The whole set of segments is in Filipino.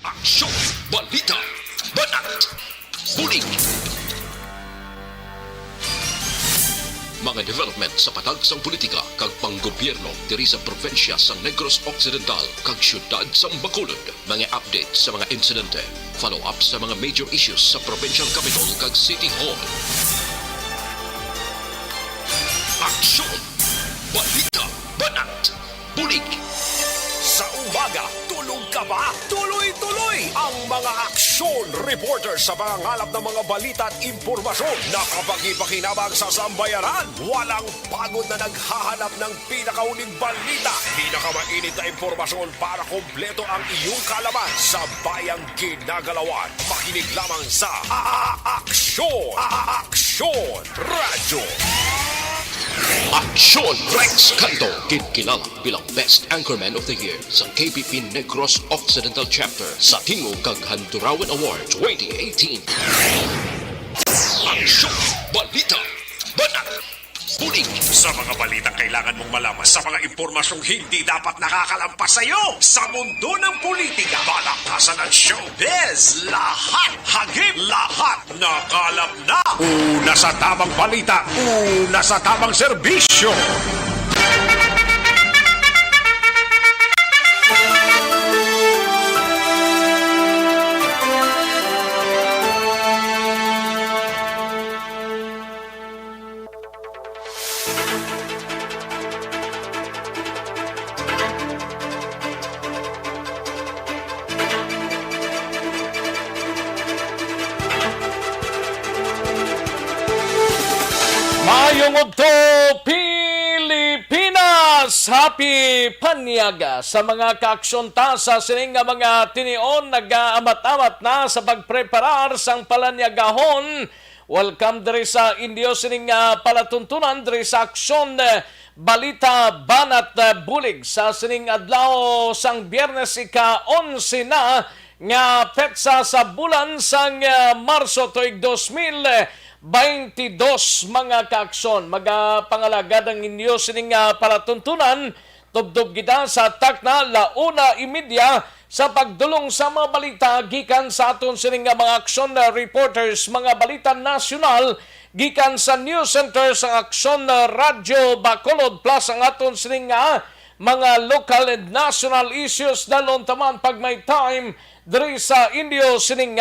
Aksyon, Balita, Banat, Bulig. Mga development sa patagsang politika kag panggobyerno diri sa probinsya sa Negros Occidental kag syudad sa Bacolod. Mga update sa mga insidente, follow-up sa mga major issues sa provincial capital kag City Hall. Aksyon, Balita, Banat, Bulig. Sa umaga, tulog ka ba? Tuloy-tuloy ang mga aksyon reporter sa mga ngalap ng mga balita at impormasyon na kapag-ipakinabang sa sambayaran. Walang pagod na naghahanap ng pinakauling balita. Pinakamainit na impormasyon para kompleto ang iyong kalaman sa bayang ginagalawan. Makinig lamang sa Aksyon! Aksyon Radyo! Aksyon Rex Cantong, kilala bilang Best Anchorman of the Year sa KPP Negros Occidental Chapter sa Tingog kag Handurawan Award 2018. Aksyon, Balita, Banat, Bulig. Sa mga balitang kailangan mong malaman, sa mga impormasyong hindi dapat nakakalampas sa iyo, sa mundo ng politika, balakasan at showbiz, lahat hagip, lahat nakalap na. Una sa tamang balita, una sa tamang serbisyo. Mayong Udto, Pilipinas! Happy Panyaga sa mga kaaksyon-ta sa sining nga mga tinion nag-aamat-amat na sa pagpreparar sang palanyagahon. Welcome diri sa Indio sining palatuntunan diri sa Aksyon Balita Banat Bulig sa sining adlaw sang Biyernes ika-11 na nga petsa sa bulan sang Marso tuig 2022 mga kaaksyon. Magapangalagad ang inyo sining palatuntunan. Tubdob kita sa takna 1:30 sa pagdulong sa mga balita gikan sa aton sining mga aksyon reporters, mga balita nasyonal gikan sa News Center sa Aksyon Radyo Bacolod plus ang aton sining mga local and national issues dalon taman pag may time diri sa Indio sining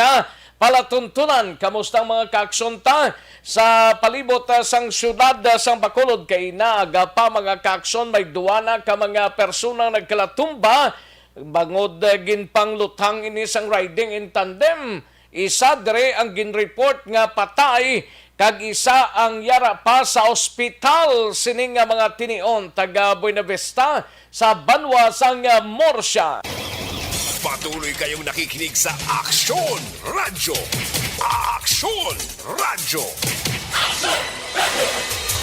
palatuntunan. Kamusta ang mga kaaksyon-ta sa palibot sang syudad sang Bacolod? Kay naaga pa mga kaaksyon, may duwana ka mga personang nagkalatumba bangod ginpanglutang ini sang riding in tandem. Isa dire ang ginreport nga patay kag isa ang yara pa sa ospital sining nga mga tinion taga Buenavista sa Banwa sang Morsya. Patuloy kayong nakikinig sa Aksyon Radyo. Aksyon Radyo.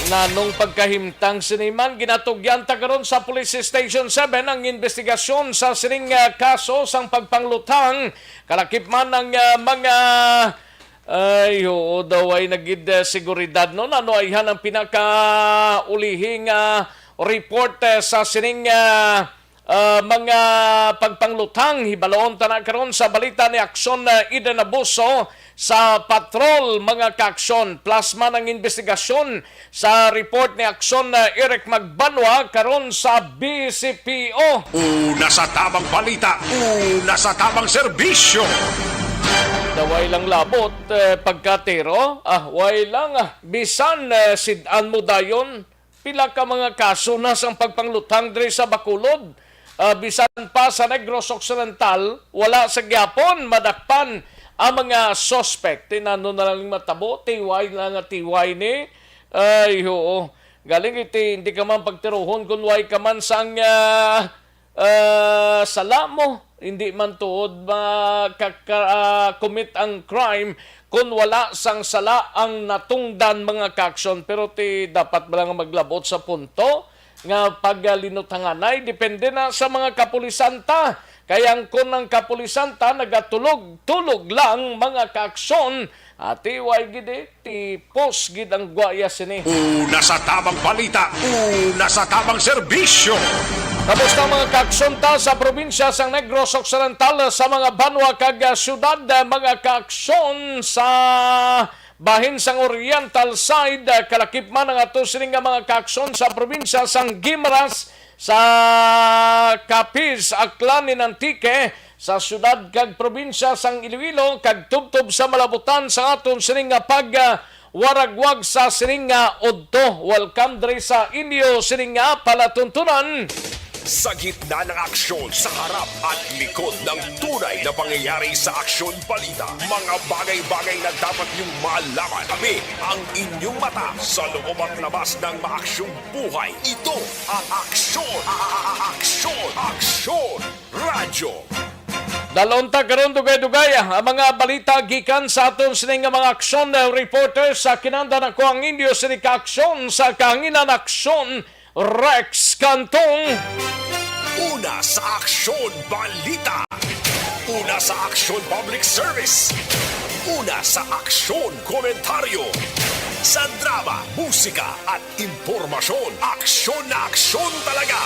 Nanong pagkahimtang siniman, ginatugyan tagaron sa Police Station 7 ang investigasyon sa sining kaso sang pagpanglutang. Kalakip man ng mga daw ay nagid seguridad no. Ano ay ang pinakaulihing report sa sining mga pagpanglutang. Hibaloon ta na karon sa balita ni Aksyon Eden Abuso sa patrol mga kaaksyon. Plasma ng investigasyon sa report ni Aksyon Eric Magbanwa karon sa BCPO. Una sa tamang balita, una sa tamang serbisyo. Daway lang labot pagkatero. Way lang bisan sidan mo dayon. Pila ka mga kaso na sang pagpanglutang diri sa Bacolod. Bisan pa sa Negros Occidental, wala sa gyapon madakpan ang mga suspect. Tinano na lang matabo, tiway na nga tiway ni. Ay, oo. Galing iti, hindi ka man pagtiruhon kung way ka man sang sala mo. Hindi man tuod commit ang crime kung wala sang sala ang natungdan mga kaaksyon. Pero dapat ba lang maglabot sa punto nga paglinutanganay, depende na sa mga kapulisanta. Kaya kung ang kapulisanta nagatulog-tulog lang mga kaaksyon, Ati way gid ti post gid ang guaya sini. Una sa tamang balita, una sa tamang serbisyo. Tapos na mga kaaksyonta sa probinsya sang Negros Occidental sa mga banwa kag syudad, mga kaaksyon sa bahin sang Oriental side, kalakip man ang ato sining mga kaaksyon sa probinsya sang Guimaras, sa Capiz, Aklan, Antique, sa syudad kag probinsya sang Iloilo, kag tubtob sa malabutan sa aton sining pag waragwag sa sining udto. Welcome diri sa inyo sining palatuntunan. Sa gitna ng aksyon, sa harap at likod ng tunay na pangyayari sa Aksyon Balita, mga bagay-bagay na dapat niyong malaman. Kami ang inyong mata sa loob at labas ng maaksyong buhay. Ito ang Aksyon! Aksyon! Aksyon! Radyo! Dalonta karon dugay-dugay ang mga balita gikan sa aton sining mga aksyon reporters sa kinanda nako ang inyo sini ka-aksyon sa kahanginan aksyon Rex Cantong. Una sa Aksyon Balita. Una sa Aksyon Public Service. Una sa Aksyon Komentaryo. Sa drama, musika at impormasyon, aksyon na aksyon talaga.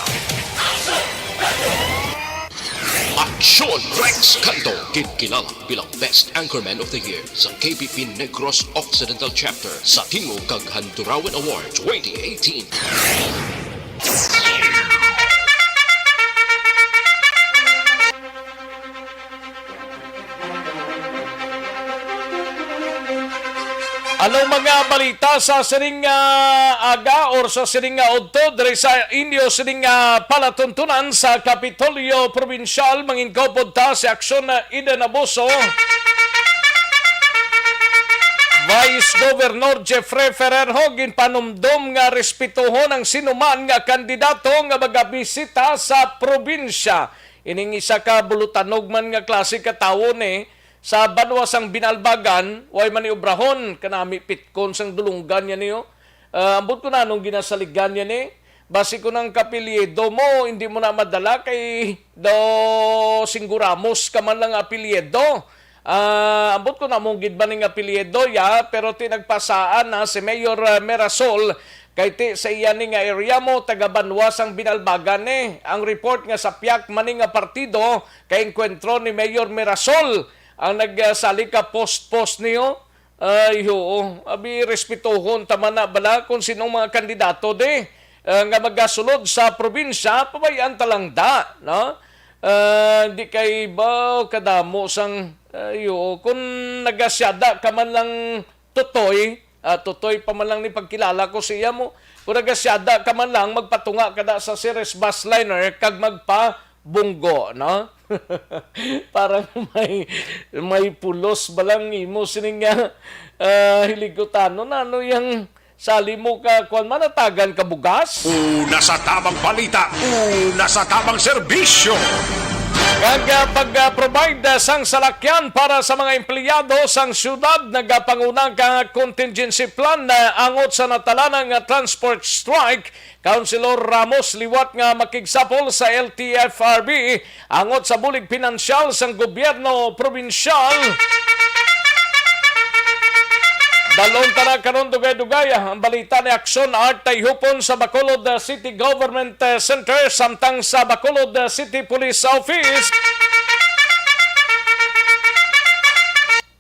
Aksyon Rex Canto, kilala bilang Best Anchorman of the Year sa KBP Negros Occidental Chapter sa Tingog kag Handurawan Award 2018. Anong mga balita sa sining aga or sa sining udto diri sa inyo sining palatuntunan sa Kapitolyo Provincial, mangingkopod ta si Aksyon Eden Abuso. Vice Governor Jeffrey Ferrerho ginpanumdum nga respetuhon ang sinuman nga kandidato nga magabisita sa probinsya. Ining isa ka bulutanog man nga klase ka tawo ni sa banwa sang binalbagan, way maniobrahon kanami pitkon sang dulunggan yan niyo. Ambot ko na nung ginasaligan yan basi ko ng kapilyedo mo, hindi mo na madala kay do Singuramos ka man lang apelyedo. Ambot ko na mong gidba ng apelyedo ya, pero tinagpasaan na si Mayor Merasol kay ti sa iya ni nga area mo taga banwa sang binalbagan Ang report nga sa piyak maning nga partido kay enkwentro ni Mayor Merasol ang nagsali ka post-post niyo. Ay, oo. Abi, respetuhon tama na bala kung sinong mga kandidato nga magasulod sa probinsya, pabayaan talang da, no? Di kay ba kadamo sang, kung nagasyada ka man lang tutoy pa man lang ni pagkilala ko siya mo, kung nagasyada ka man lang, magpatunga kada sa series bus liner, kag magpa-bunggo, no? Parang may pulos balang imo sining hiligutan ano yung sali mo ka kuan manatagan ka bugas. Una sa tamang balita, una sa tamang serbisyo. Kag pag-provide sang salakyan para sa mga empleyado sang syudad, nagapangunang contingency plan na angot sa natalanang transport strike. Councilor Ramos liwat nga makigsapol sa LTFRB angot sa bulig pinansyal sang gobyerno probinsyal. Dalon tara karon dugay-dugay ang balita ni Aksyon Art hupon sa Bacolod City Government Center samtang sa Bacolod City Police Office.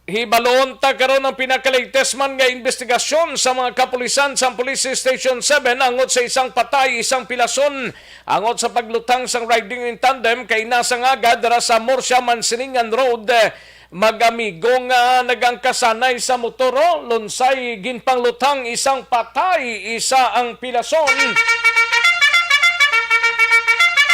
Hibaloon ta karon ang pinakalatest man nga investigasyon sa mga kapulisan sa Police Station 7 angot sa isang patay, isang pilason angot sa paglutang sang riding in tandem kay nasang agad dara sa Morsya Mansiningan Road. Magamigo nga nagangkasanay sa motoro, lunsay ginpanglutang isang patay, isa ang pilason.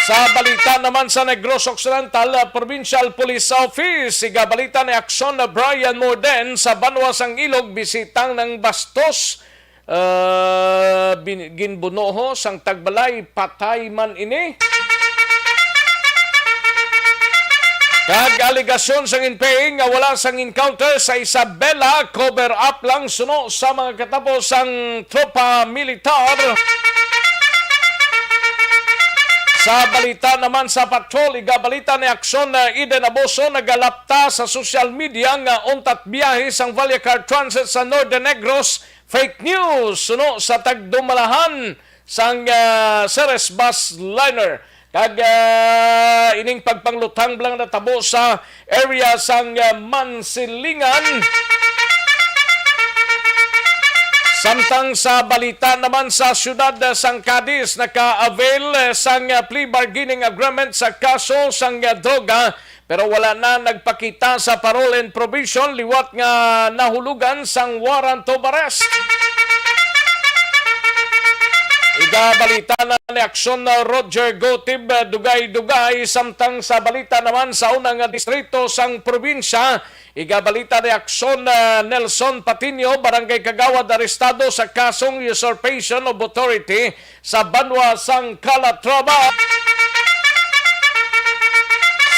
Sa balita naman sa Negros Occidental Provincial Police Office, igabalita ni Aksyon Brian Morden sa banwa sang Ilog, bisitang ng bastos. Ginbunoho sang tagbalay, patay man ini. Kag aligasyon sang inpaying nga wala sang encounter sa Isabela, cover up lang suno sa mga katapos sang tropa militar. Sa balita naman sa patrol, igabalita ni Aksyon na Eden Aboso nagalapta sa social media nga untat biyahe sang Vallecar Transit sa Northern Negros. Fake news suno sa tagdumalahan sang Ceres bus liner. Kag ining pagpanglutang lang natabo sa area sang Mansilingan. Samtang sa balita naman sa siyudad sang Cadiz, naka-avail sang plea bargaining agreement sa kaso sang droga pero wala na nagpakita sa parole and probation liwat nga nahulugan sang warrant of arrest. Igabalita na ni Aksyon na Roger Gotib dugay-dugay samtang sa balita naman sa unang distrito sang probinsya. Igabalita ni Aksyon na Nelson Patino, barangay kagawad arestado sa kasong usurpation of authority sa Banwa sang Calatrava.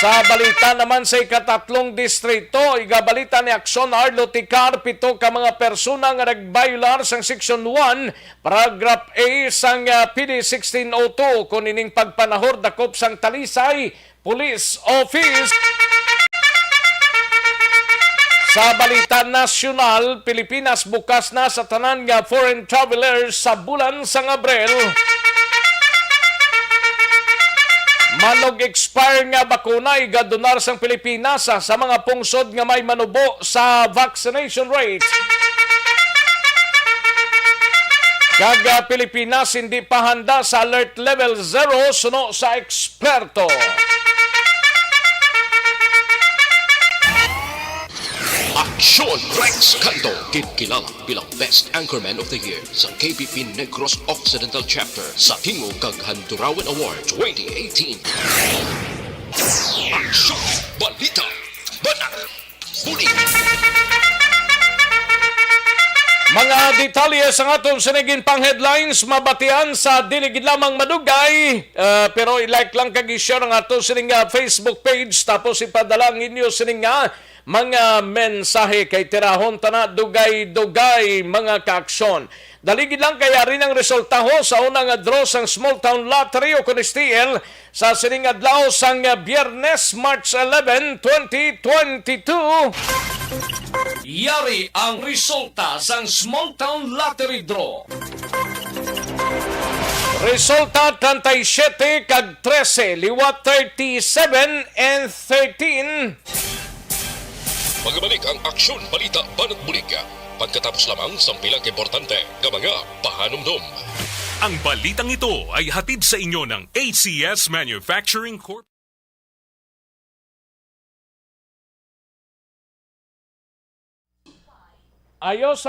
Sa balita naman sa ikatatlong distrito, igabalita ni Aksyon Arlo Ticar, 7 ka mga persona nga nagbayular sang Section 1, Paragraph A sang PD 1602 kung ining pagpanahor dakop sang Talisay Police Office. Sa balita nasyonal, Pilipinas bukas na sa tanan nga foreign travelers sa bulan sang Abril. Manog expire nga bakuna igadonar sang Pilipinas sa mga pungsod nga may manubo sa vaccination rate. Kag Pilipinas hindi pa handa sa alert level 0 suno sa eksperto. Aksyon Rex Cantong, kilala bilang Best Anchorman of the Year sa KBP Negros Occidental Chapter sa Tingog kag Handurawan Award 2018. Aksyon, Balita, Banat, Bulig. Mga detalye sa aton sinigin pang headlines mabatian sa diligid lamang madugay pero i-like lang kag i-share ang aton sining Facebook page tapos ipadala ang inyo sining mga mensahe kay tirahon tana dugay-dugay mga kaaksyon. Daligid lang kaya rin ang resulta ho sa unang draw sang Small Town Lottery o Conistiel sa sining adlaw sang Biyernes, March 11, 2022. Yari ang resulta sang Small Town Lottery Draw. Resulta 37 kag 13, liwat 37 and 13. Magbalik ang Aksyon, Balita, Banat, Bulig. Pagkatapos lamang sa pilang importante ng mga pahanumdum. Ang balitang ito ay hatid sa inyo ng ACS Manufacturing Corp. Ayos,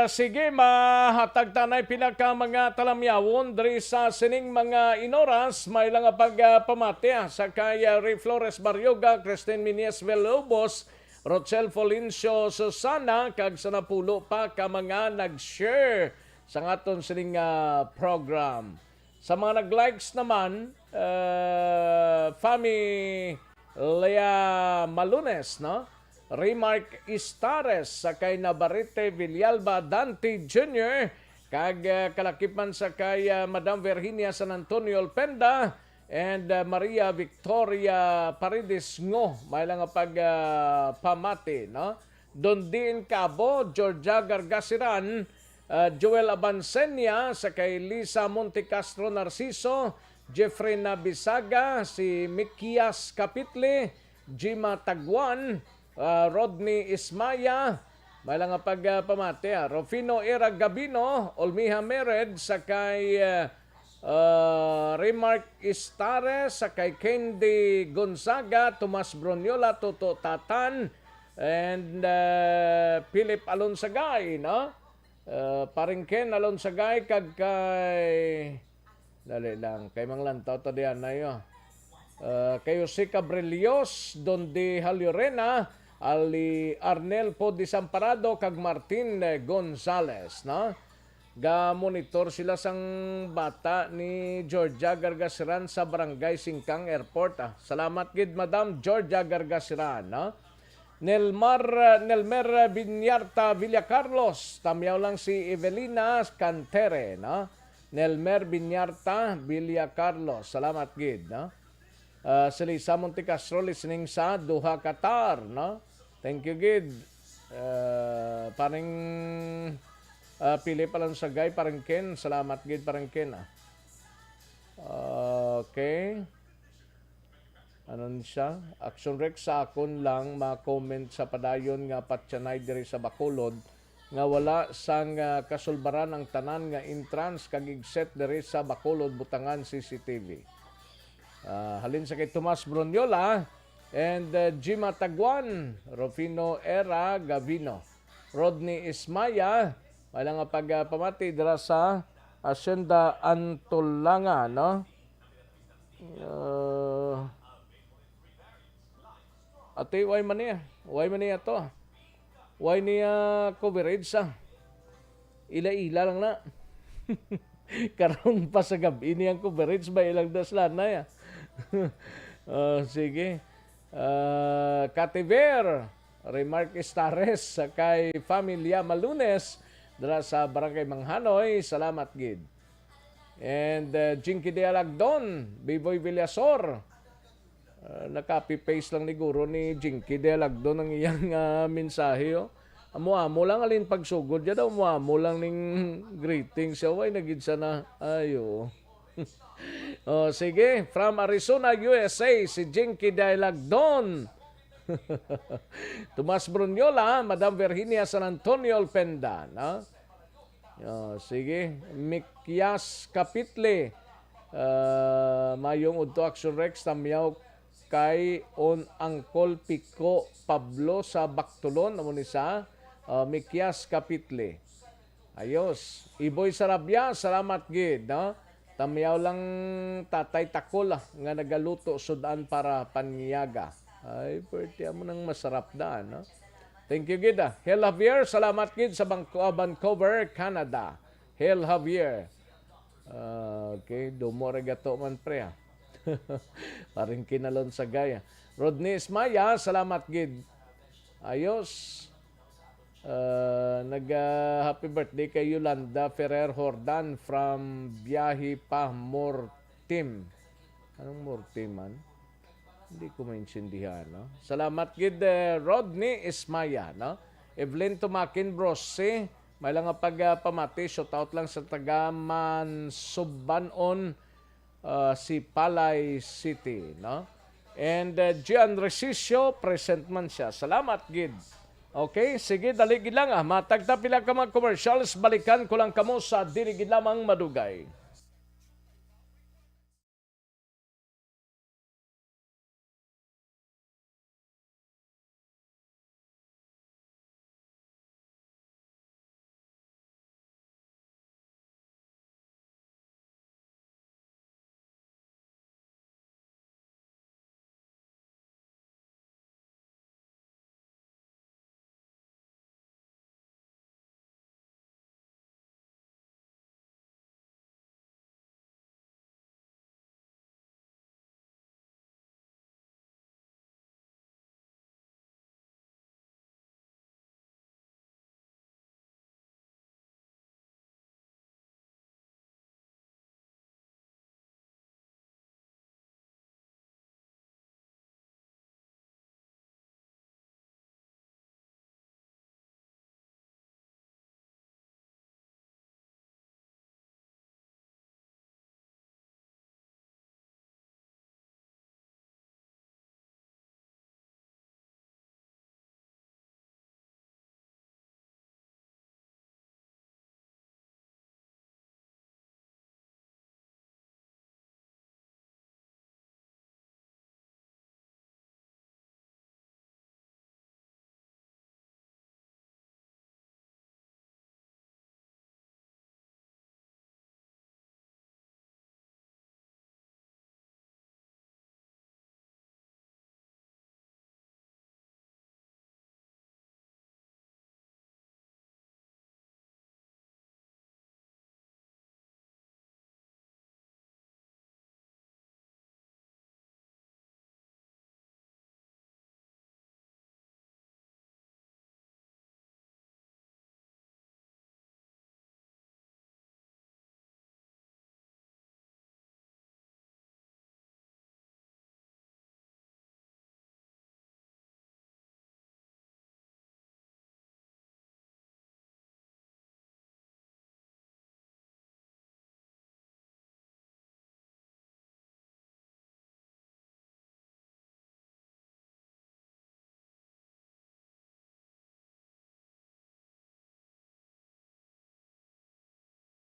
sige, mahatag tanay pinaka mga talamyawon diri sa sining mga inoras, may lang pagpamati sa kaya Ray Flores Baryoga, Christine Minies Villalobos, Rochelle Folincio Susana, kag sa napulo pa ka mga nag-share sa aton sining program. Sa mga nag-likes naman, Fami Lea Malunes, no? Remark Istares, sakay Navarrete Villalba Dante Jr., kag kalakipan sakay Madam Virginia San Antonio Alpenda, and Maria Victoria Paredes Ngo, may lang pamati, no? Dondin Cabo, Georgia Gargasiran, Joel Abansenia, sakay Lisa Montecastro Narciso, Jeffrey Nabisaga, si Mikias Kapitle, Jima Tagwan, Rodney Ismaya, may lang pamati, Rufino Era Gabino, Olmiha Mered, sakay Remark Istares, sakay Candy Gonzaga, Tomas Broniola, Toto Tatan, and Philip Alonsagay, no? Paring Ken Alonsagay, kag kay dali lang, kay Manglantaw to diyan na yun. Kay Jose Cabrelios, Dondi Haliorena, Ali Arnel Po Desamparado, kag Martin Gonzales, no? Ga-monitor sila sang bata ni Georgia Gargasiran sa Barangay Singkang Airport. Salamat gid Madam Georgia Gargasiran, no? Nelmer Vinyarta Villacarlos, tamyaw lang si Evelina Cantere, no? Nelmer Binyarta, Villa Carlos. Salamat gid, no? Sili Samon T. Castro listening sa Doha, Qatar, no? Thank you gid. Parang pili pa lang sa guy, parang Ken. Salamat gid, parang Ken, ah. Okay. Anon siya? Aksyon Rex sa akon lang ma-comment sa padayon nga patyanay diri sa Bacolod nga wala sang kasulbaran ang tanan nga entrance kag exit diri sa Bacolod butangan CCTV. Halin sa kay Tomas Brunyola and Jima Taguan, Rufino Era Gavino, Rodney Ismaya, wala nga pagpamati dira sa Hacienda Antolanga, no? Ate, why man niya to? Why niya coverage sa? Ila-ila lang na. Karon pa sa gabi niyang coverage ba ilang daslan na ya? Sige. Kativer, Remark Estares, kay Familia Malunes, dala sa Barangay Manghanoy, salamat gid. And Jinky de Alagdon, Biboy Villasor, naka-copy-paste lang ni Guro ni Jinky de Alagdon ang iyang mensahe. Oh. Amo-amo lang alin pagsugod ya daw, amo lang ning greetings siya. Way nagid sa na ayo. Sige, from Arizona, USA, si Jinky de Alagdon. Tomas Brunyola, Madam Virginia San Antonio Alpenda, no? Sige, Mikyas Kapitle, mayong udto Aksyon Rex tamyaw kay on Angkol Pico Pablo sa Baktulon, amo ni sa Mikyas Kapitle. Ayos. Iboy Sarabia, salamat gid, no? Tamyaw lang Tatay Takol nga nagaluto sudan para panyaga. Ay, pwede mo nang masarap daan, no? Thank you, gid. Hel Javier, salamat gid sa Vancouver, Canada. Hel Javier. Okay, dumore gato man pre. Parang kinalon sa gaya. Rodney Ismaya, salamat gid. Ayos. Happy birthday kay Yolanda Ferrer Hordan from Biyahe pa Mortim. Anong Mortim man? Hindi ko maintindihan, no? Salamat gid Rodney Ismaya, no? Evelyn Tumakin Brose, may lang nga pagpamati, shout out lang sa taga Mansubanon, si Palay City, no? And Gian Resisio, present man siya. Salamat gid. Okay, sige, daligid lang matagta pila ka mga commercials, balikan ko lang kamo sa diligid lamang madugay.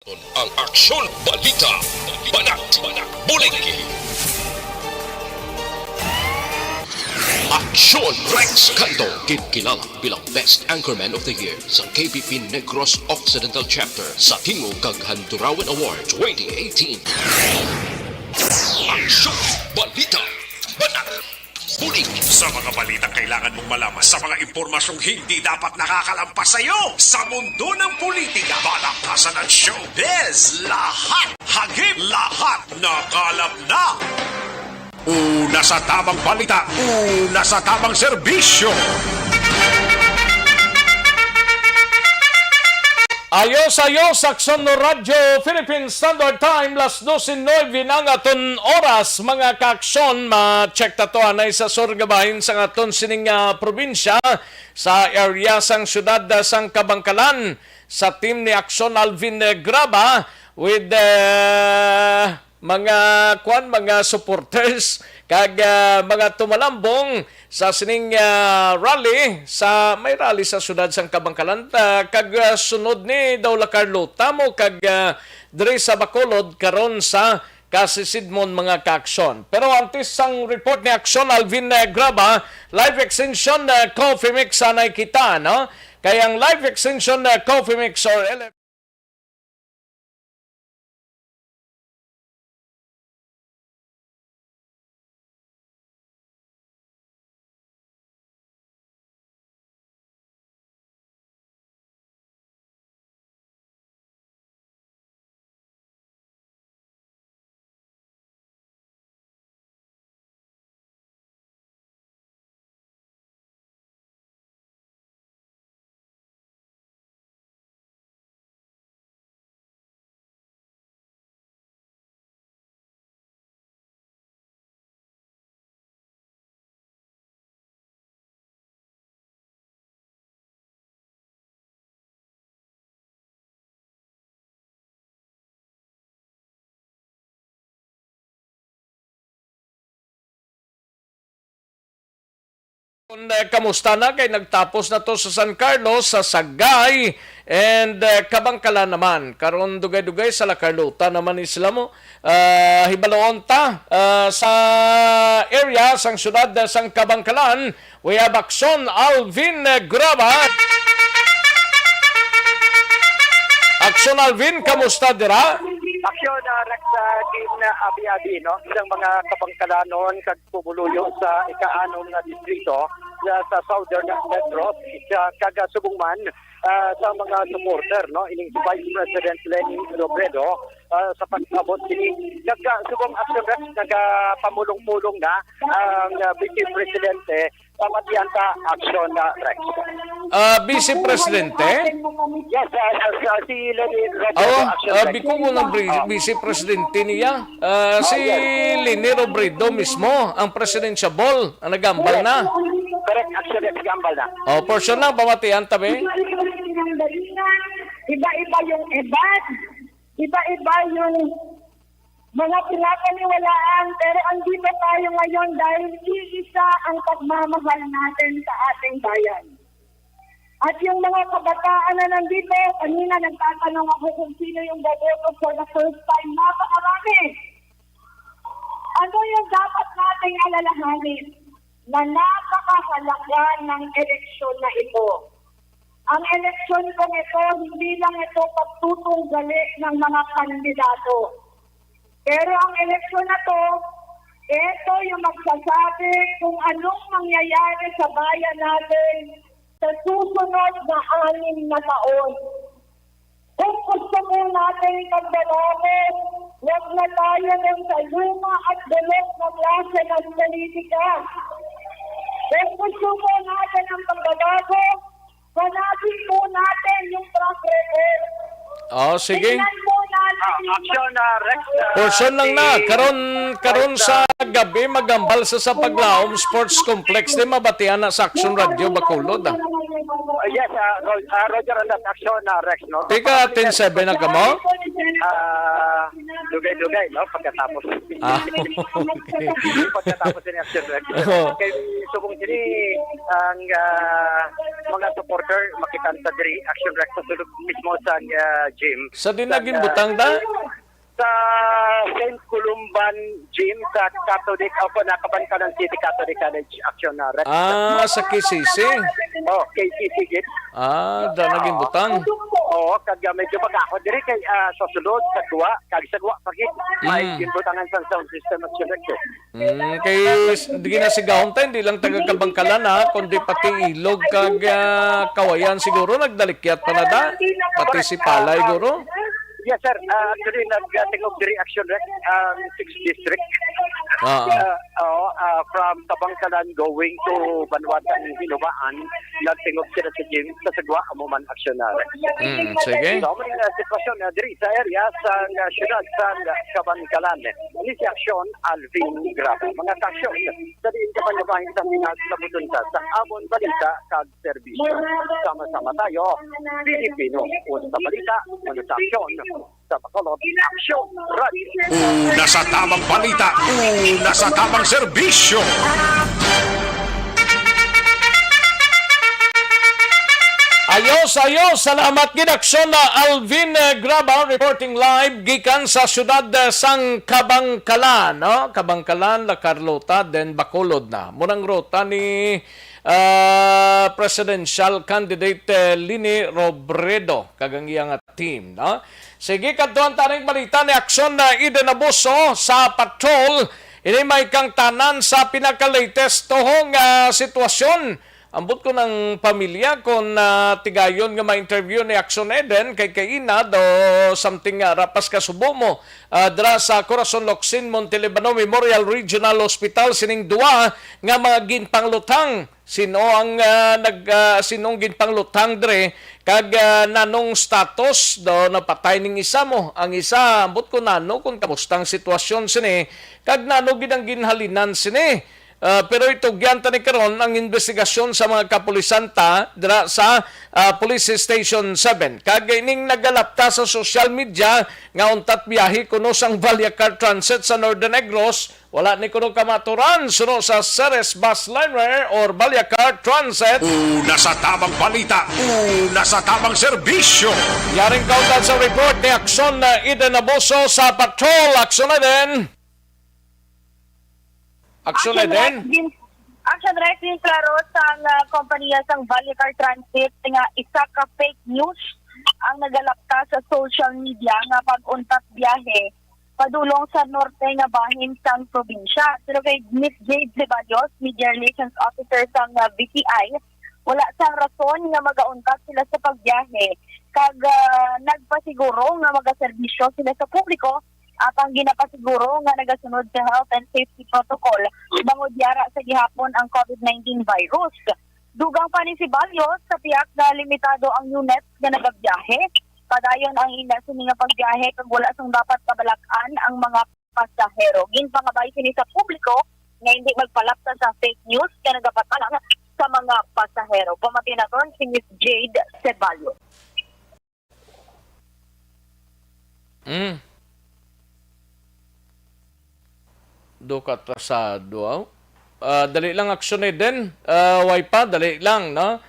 Ang Aksyon Balita, Banat, Bulig. Aksyon Rex Cantong, kilala bilang Best Anchorman of the Year sa KBP Negros Occidental Chapter sa Tingog kag Handurawan Award 2018. Aksyon Balita, Banat, Bulig. Sa mga balitang kailangan mong malaman, sa mga impormasyong hindi dapat nakakalampas sa iyo, sa mundo ng politika, balakasan at showbiz, lahat hagip, lahat nakalap na. Una sa tamang balita, una sa tamang serbisyo. Ayos, Aksyon no Radyo, Philippine Standard Time, las 12:09 ng aton oras, mga kaaksyon, ma-check ta to anay sa surgabahin sa aton sining probinsya, sa area sang syudad sang Kabangkalan, sa team ni Aksyon Alvin Graba, with mga supporters, kag mga tumalambong sa sining rally, may rally sa syudad sang Kabangkalan, kag sunod ni Daula Carlota mo kag diri sa Bacolod karon sa Kasisidmon, mga kaaksyon. Pero antes sang report ni Aksyon Alvin Graba, live extension coffee mix anay kita, no? Kaya ang live extension coffee mix or LF kamusta na kay nagtapos na to sa San Carlos, sa Sagay, and Kabangkalan naman. Karon dugay-dugay sa La Carlota naman sila mo. Hibaloon ta sa area sang syudad sang Kabangkalan. We have Aksyon Alvin Graba. Aksyon Alvin, kamusta dira? Aksyon Rex team na abi-abi, no? Ilang mga Kabangkalanon kag pumuluyo sa ika-anom na distrito sa Southern Negros, kag subungman sa mga supporter, no? Ining si Vice President Lenny Robredo sa pag-abot kini subong Aksyon Rex nagapamulong-mulong na ang Vice Presidente pamatian sa Aksyon Rex. Vice Presidente? Yes, si Lenny Robredo. Biko mo ng Vice Presidente niya. Si Lenny Robredo mismo, ang presidentiable, ang nagambal na. Correct, actually, nagambal na. Portion lang, pamatian tabi. Iba-iba yung edad. Iba-iba yung mga pinapaniwalaan. Pero andito tayo ngayon dahil iisa ang pagmamahal natin sa ating bayan. At yung mga kabataan na nandito, kanina nagtatanong ako kung sino yung boboto for the first time. Napakarami. Ano yung dapat nating alalahanin? Na napakahalaga ng eleksyon na ito. Ang eleksyon kong ito, hindi lang ito pagtutunggali ng mga kandidato. Pero ang eleksyon na to, ito yung magsasabi kung anong mangyayari sa bayan natin sa susunod na 6 na taon. Kung gusto mo natin pagbabago, huwag na tayo ng sa luma at bulok na klase ng politika. Kung gusto mo natin ang pagbabago, hanapin po natin yung track record. Sige. Tingnan po natin yung Aksyon Rex. Portion lang na. Karon sa gabi magambal sa Paglaom Sports Complex. Di mabatian na sa Aksyon Radio Bacolod. Yes, Roger and that Aksyon Rex, no? Tika, 10-7 na ka mo? Dugay-dugay, no? Pagkatapos. Okay. Pagkatapos ni Aksyon Rex. Oh. Kay subong diri ang mga supporter makitan sa diri action rec sa sulod mismo sa gym. Sa dinagin butang da? Sa St. Columban Gym sa Catholic o Nakabankanan City Catholic College Action na rec. Sa KCC. Oh, KCC git. Da naging butang. Oo, kag medyo pag-ako diri kay sa sulod sa duwa, kag sa duwa pagit may ginbutangan sa sound system at select. Kay di na sigahon tayo, hindi lang taga Kabangkalan kundi pati ilog kag kawayan siguro nagdalikyat pa na da. Pati si Palay guro. Yes sir, actually nag-take off diri action rec 6th district. From Kabangkalan going to Banwatan Hinubaan, nag-take off sila sa gym sa Sagwa Amuman Action rec. Sige. So, may sitwasyon diri sa area sa syudad sa Kabangkalan. Ini si Aksyon Alvin Graba. Mga aksyon sa diin kapanyabahin sa Pinas sa Butunta sa Amon Balita kag Serbisyo. Sama-sama tayo, Pilipino. Sa balita, mga aksyon sa Bacolod Aksyon Radio. Una sa tamang balita, una sa tamang serbisyo. Ayos, salamat gid Aksyon na Alvin Graba reporting live gikan sa syudad sang Kabangkalan, no? Kabangkalan, La Carlota, then Bacolod na. Munang rota ni presidential candidate Lini Robredo kagang iyang team, no? Sige, kadtuan taning balita ni Aksyon na Eden Abuso sa patrol. Ini may kang tanan sa pinaka-latest tohong sitwasyon. Ambot ko ng pamilya kung tigayon nga ma-interview ni Aksyon Eden kay kainad o something rapas kasubo mo. Dra sa Corazon Locsin, Montelibano Memorial Regional Hospital sining duwa nga mga ginpanglutang. Sino ang sinong ginpanglutang dre kag nanong status do napatay ning isa mo. Ang isa ambot ko nano kung kamustang sitwasyon sini kag nano gid ang ginhalinan sini. Pero ito gyanta ni karon ang investigasyon sa mga kapulisanta dira sa Police Station 7. Kag ining nagalapta sa social media nga untat biyahe kuno sang Valyacar Transit sa Northern Negros, wala ni kuno kamaturan suno sa Ceres Bus Liner or Valyacar Transit. Una sa tamang balita, una sa tamang serbisyo. Yaring kautan sa report ni Aksyon na Eden Abuso sa patrol. Aksyon na din. Aksyon na din. Action rec din klaro sa kompanya sang Valyacar Transit nga isa ka fake news ang nagalapta sa social media nga pag-untat biyahe padulong sa norte nga bahin sang probinsya. Pero kay Miss Jade Ceballos, Media Relations Officer sang BPI, wala sang rason nga magauntat sila sa pagbiyahe kag nagpasiguro nga magaserbisyo sila sa publiko at ang ginapasiguro nga nagasunod sa health and safety protocol bangod yara sa gihapon ang COVID-19 virus. Dugang pa ni si Ceballos sa tiyak na limitado ang units nga nagabiyahe. Padayon ang ina sini nga pagbiyahe kag wala sang dapat kabalakan ang mga pasahero. Ginpangabay sini sa publiko nga hindi magpalapta sa fake news kaya nagapatalang sa mga pasahero. Pamatinaton si Miss Jade Ceballos. Dukat sa duaw. Dali lang Aksyon din. Wipa, dali lang, no?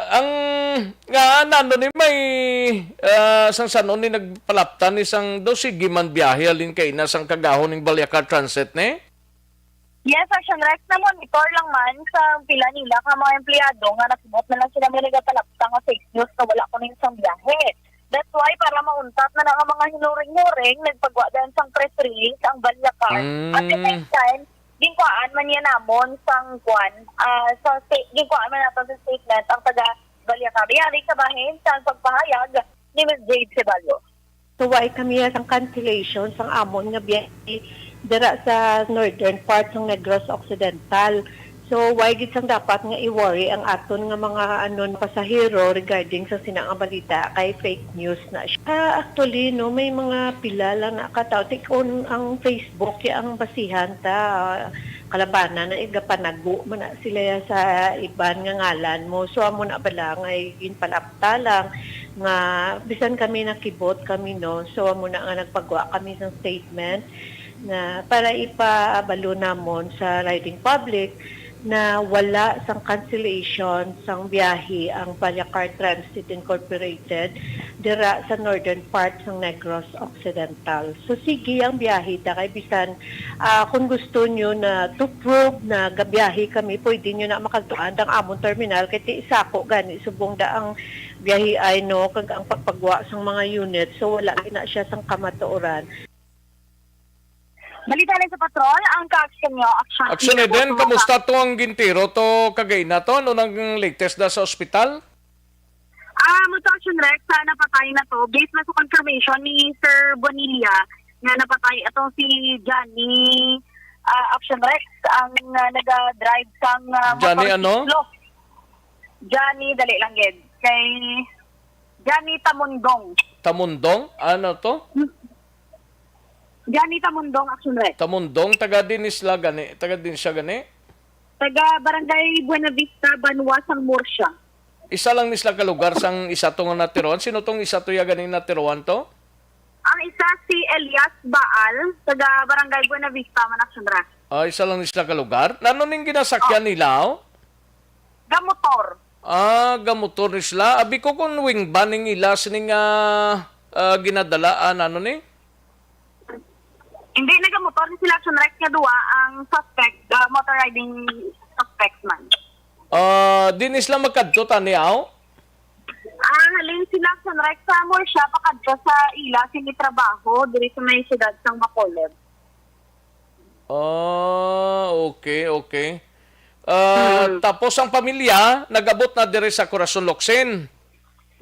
Ang nga nando ni may sang sanon ni nagpalaptan isang daw sige man biyahe alin kay na sang kagahon ning Valyacar Transit ne? Yes, Action Rex na monitor lang man sa pila nila ka mga empleyado nga nasubot na lang sila may nagapalaptan nga fake news na wala ko ning isang biyahe. That's why para mauntat na ang mga hinuring-huring nagpagwa dahil sang press release ang Valyacar. At the same time, ginkwaan man yan namon sang kwan ginkwaan man natin sa statement ang taga Valyacar. Yari sa bahin sa pagpahayag ni Ms. Jade Ceballos. So why kami ang cancellation sang amon nga biyahe dira sa northern part ng Negros Occidental. So why gid sang dapat nga i-worry ang aton nga mga pasahero regarding sa sinang balita kay fake news na siya. Actually no may mga pila lang na kataw tikon ang Facebook ang basihan ta kalabanan na igapanago man na sila sa iban nga ngalan mo. So amo na bala nga ginpalapta lang nga bisan kami nakibot kami no. So amo na nga nagpagwa kami sa statement na para ipaabalo namon sa riding public na wala sang cancellation sang biyahe ang Balita Transit Incorporated dira sa northern part sang Negros Occidental. So sige ang biyahe da kay bisan kung gusto nyo na to prove na gabiyahe kami, pwede nyo na makagtuan ang among terminal kay ti isako gani subong da ang biyahe ay no kag ang pagpagwa sang mga unit, so wala na siya sang kamatuoran. Balita rin sa patrol, ang ka-aksyon nyo, Aksyon din, kamusta to ang gintiro to kagay na to? Ano nang latest na sa ospital? Aksyon Rex, napatay na to. Based na sa confirmation ni Sir Bonilla na napatay itong si Johnny Aksyon Rex, ang nag-drive sang Johnny ano? Johnny, dali lang gid. Kay Johnny Tamundong. Tamundong? Ano to? Johnny Tamundong, Aksyon Rex. Tamundong, taga din isla gani. Taga din siya gani? Taga Barangay Buena Vista, Banwa, sang Murcia. Isa lang nisla ka lugar sang isa to nga natiruan. Sino tong isa to ya ganing natiruan to? Ang isa si Elias Baal, taga Barangay Buena Vista, Aksyon Rex. Isa lang nisla ka lugar. Nano ning ginasakyan nila? Oh? Gamotor. Gamotor nisla. Abi ko kung wing ba ning ila sining ginadalaan ano ni? Hindi nagamotor ni sila Aksyon Rex nga duwa ang suspect, motor riding suspect man. Dinis lang magkadto taniaw? Halin sila Aksyon Rex sa Murcia pakadto sa ila sini trabaho diri sa may siyudad sang Bacolod. Okay. Tapos ang pamilya nagabot na diri sa Corazon Locsin.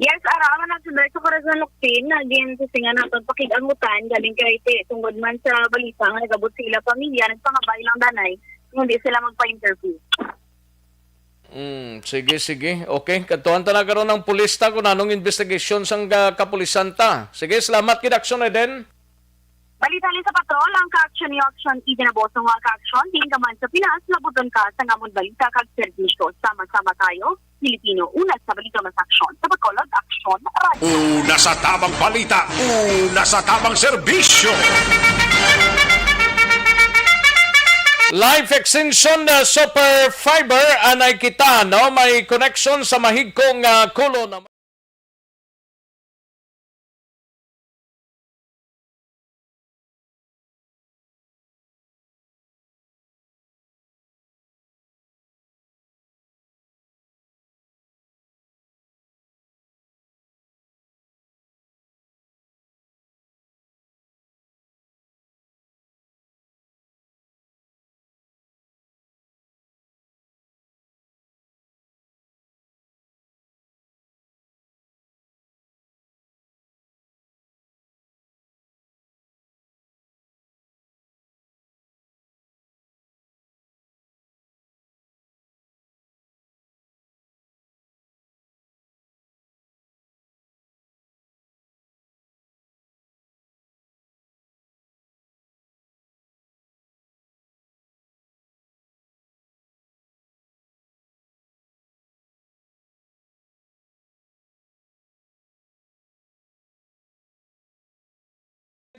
Yes, araman Aksyon Rex sa Corazon Locsin, again sisingan naton pakigangutan galing kay tungod man sa balita nga nagabot sila pamilya nagpangabay lang danay hindi sila magpa-interview. Sige. Okay, katuan ta na karon ng pulis ta kung anong investigation sang kapulisan ta. Sige, salamat kid Aksyon din. Balita rin sa patrol, ang ka-aksyon ni Aksyon itinabosong mga ka-aksyon, tingin ka man sa Pinas, labuton ka sa ngamon balita kag serbisyo. Sama-sama tayo, Pilipino, una sa balita mas aksyon. Sa Bacolod, Aksyon, Radio. Una sa tamang balita, una sa tamang serbisyo. Life Extension Super Fiber anay kita, no? May connection sa mahigkong kulo na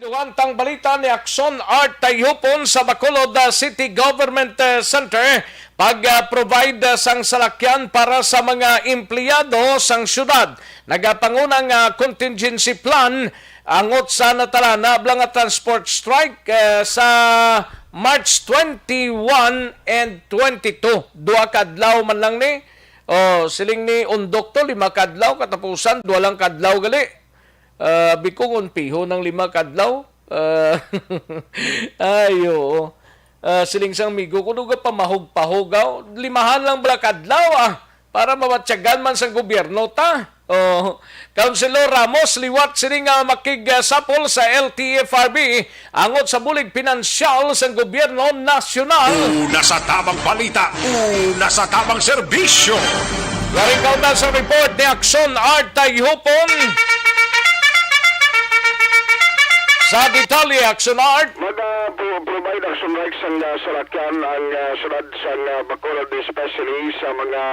Duwantang balita ni Aksyon Art Tayhupon sa Bacolod City Government Center pag-provide sang salakyan para sa mga empleyado sang syudad. Nagapangunang contingency plan angot sa natala na ablang transport strike sa March 21 and 22. Dua kadlaw man lang ni. Siling ni undok to 5 kadlaw katapusan 2 lang kadlaw gali. Bikong piho ng 5 kadlaw. Ayo. Siling sang migo ko duga pamahog-pahogaw. 5 lang bala kadlaw para mawatsagan man sang gobyerno ta. Councilor Ramos liwat sining makigsapol sa LTFRB angot sa bulig pinansyal sang gobyerno nasyonal. Una sa tamang balita, una sa tamang serbisyo. Larikaw na sa report ni Aksyon Art Tayhupon. Sa detalye, Aksyon Art. Mag-provide Aksyon Rex ang salakyan ang sunod sa Bacolod, especially sa mga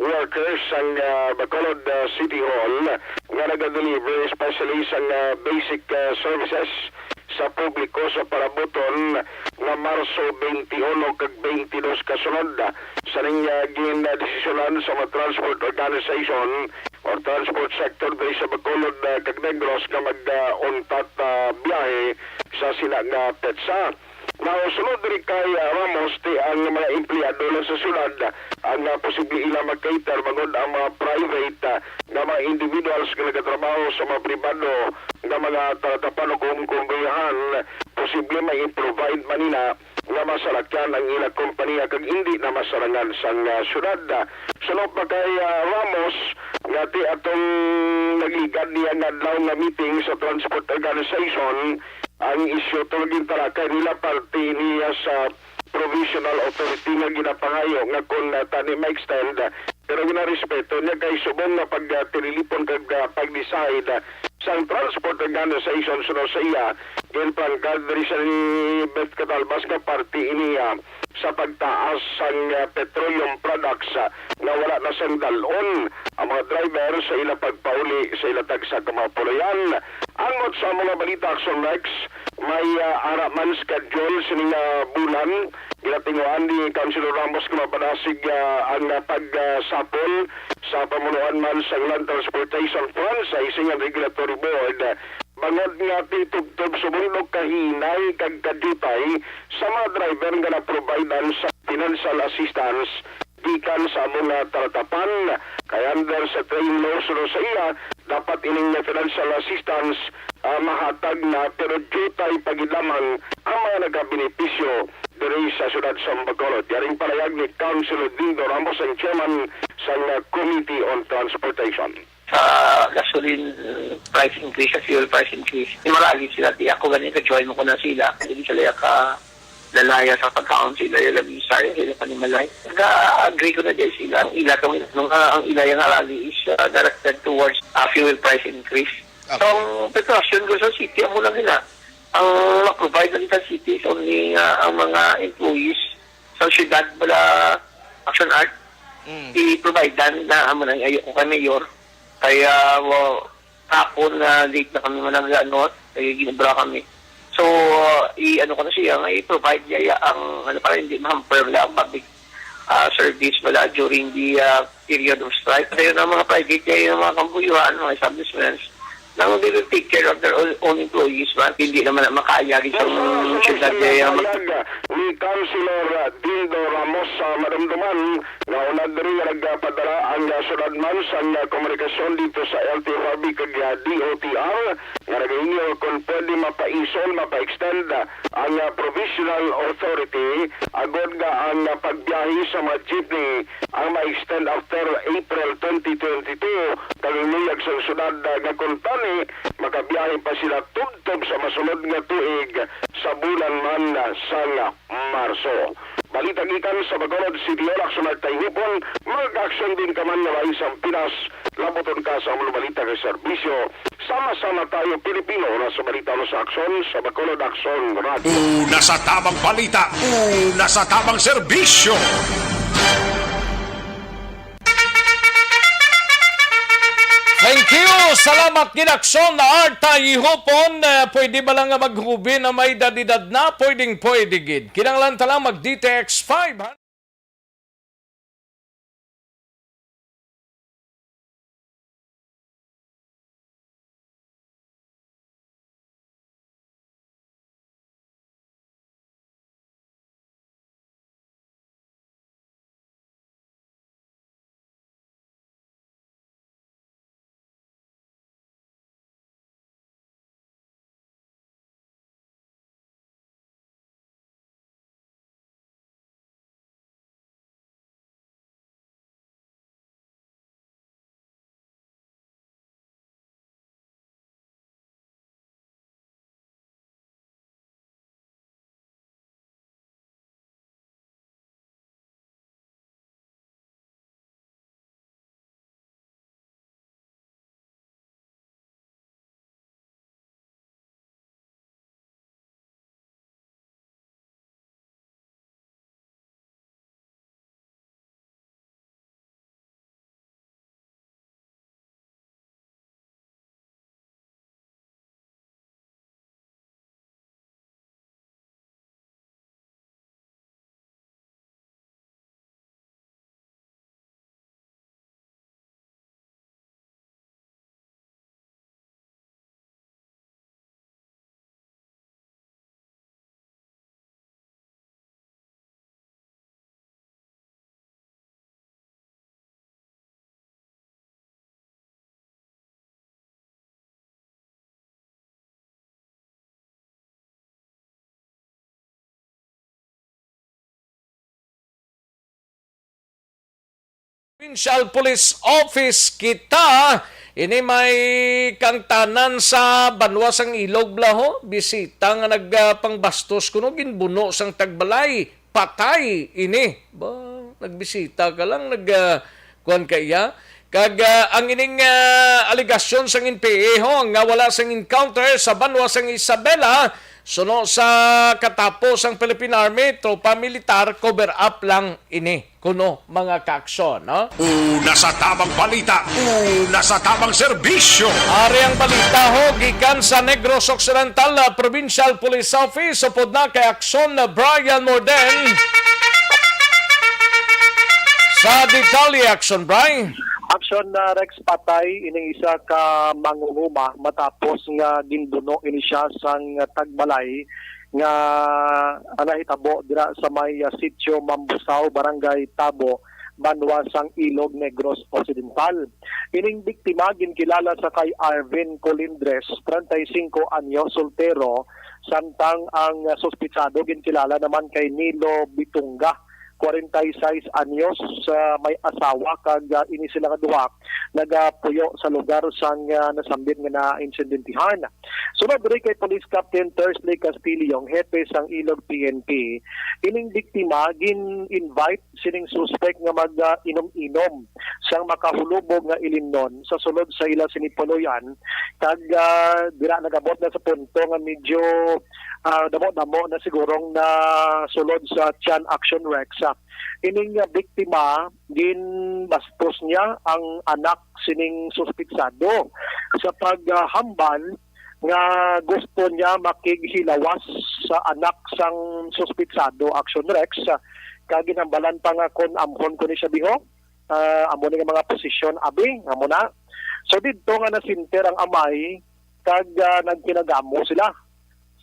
workers ang Bacolod City Hall nga nag-deliver especially sa basic services sa publiko sa parabuton nga Marso 21 kag 22 kasunod sa ning ginadesisyonan sa mga transport organization or transport sector diri sa Bacolod kag Negros nga mag-untat biyahe sa sila nga petsa. Now, sunod rin kay Ramos, ang mga empleyado lang sa syudad, ang posible ilang mag-cater, magod ang mga private na mga individuals na nagatrabaho sa mga pribado na mga tatapan o kumbiyahan, posible may provide manina nga masalakyan ang ilang kompanya kag hindi na masarangan sa syudad. Sunod pa kay Ramos, nga atong nagligad niya nga daw na meeting sa transport organization, ang isyu tulagin talakay nila parte niya sa provisional authority nga ginapangayo nga kung tani ma-extend pero ginarespeto niya kay subong nga pag-tinilipon kag pag-decide sa transport organization sa iya ginpan kadri sa Beth Catalbas nga parte niya sa pagtaas sang petroleum products na wala na sang dalon ang mga driver sa ila pagpauli sa ila tagsa kamapulayan. Angot sa mga balita Aksyon Rex, may araman schedule sining bulan. Ginatinguan ni Councilor Ramos kung mapanasig ang pagsapol sa pamunuan man sa Land Transportation Fund sa isang regulatory board. Bangod nga titugtog sumulog kahinay kag kadutay sa mga driver nga na-providean sa financial assistance gikan sa mga taratapan kaya under sa train law sa iya dapat ining financial assistance mahatag na pero jutay pagilamang ang mga nagabenepisyo diri sa syudad sa Bacolod. Yaring palayag ni Councilor Dindo Ramos ang chairman sa Committee on Transportation. Sa gasoline price increase, sa fuel price increase, marami sila, di ako ganito, join mo ko na sila, hindi sila lalaya sa pagkaon sila, yung labisa, sila panimalay. Nag-agree ko na din sila. Ang ila yung rally is directed towards fuel price increase. Okay. So, ang precaution ko sa city, ang muna nila, ang provide na sa city is only ang mga employees sa syudad wala Action Art, i-provide na ang mga ayoko kay Mayor. Kaya hapon na late na kami mananganot, kaya ginabra kami. So, i-ano ko na siya, i-provide niya ang para hindi ma-hamper lang public service wala during the period of strike. Kaya yung mga private niya, yung mga kambuyuhan, mga establishments, na they will take care of their own employees, but hindi naman makayagin sa syudad niya. Ni Councilor Dindo Ramos sa Maramdaman na unad rin nagpadala ang syudad man sa komunikasyon dito sa LTFRB kag DOTR nga nagahingi kung pwede mapaisol, mapa-extend ang provisional authority agod nga ang pagbiyahe sa mga jeepney ang ma-extend after April 2022 kaguluyag sa syudad nga kuntani makabiyahe pa sila tubtob sa masunod nga tuig sa bulan man sa Marso. Balita gikan sa Bacolod City Aksyon at Taihupon, mag-aksyon din ka man na isang Pinas, laboton ka sa mga balita kay serbisyo. Sama-sama tayo Pilipino na sa balita no sa Aksyon, sa Bacolod Aksyon Radio. Una sa tamang balita, una sa tamang serbisyo. Thank you! Salamat ginaksyon na Arta Ihopon. Pwede ba lang maghubi na may dadidad na? Pwedeng gid. Kinanglan talang mag-DTX 500. Provincial Police Office kita ini may kangtanan sa banwas ang ilog blaho bisita nga nagpangbastos kuno ginbuno sang tagbalay patay ini ba nagbisita ka lang kuan kaya kag ang ining aligasyon sang NPA ho nga wala sang encounter sa banwas ang Isabela suno sa katapos ang Philippine Army, tropa militar, cover up lang ini. Kuno, mga kaaksyon, no? Una sa tamang balita, una sa tamang serbisyo. Ari ang balita ho, gikan sa Negros Occidental Provincial Police Office, upod na kay Aksyon na Brian Morden. Sa detalye, Aksyon, Brian. Aksyon na Rex patay ining isa ka mangunguma matapos nga ginbuno ini siya sang tagbalay nga nahitabo dira sa may sitio Mambusaw, Barangay Tabo, Banwas sang Ilog, Negros Occidental. Ining biktima ginkilala sa kay Arvin Colindres, 35 anyo, soltero, samtang ang suspitsado ginkilala naman kay Nilo Bitunga, 46 anyos, may asawa kag ini sila nga duha nagapuyo sa lugar sang nasambit nga na insidentihan. Sunod diri kay Police Captain Tersley Castillo, hepe sang Ilog PNP, ining biktima gin-invite sining suspect nga mag-inom-inom sang makahulubog nga ilimnon sa sulod sa ila sinipuluyan kag dira nagabot na sa punto nga medyo damo-damo na sigurong na sulod sa Chan Action Rex. Ining biktima ginbastos niya ang anak sining suspitsado sa paghambal nga gusto niya makighilawas sa anak sang suspitsado Action Rex kag ginambalan pa nga kon amhon ko ni siya biho amo ni nga mga posisyon abi amo na. So didto nga nasinter ang amay kag nagkinagamo sila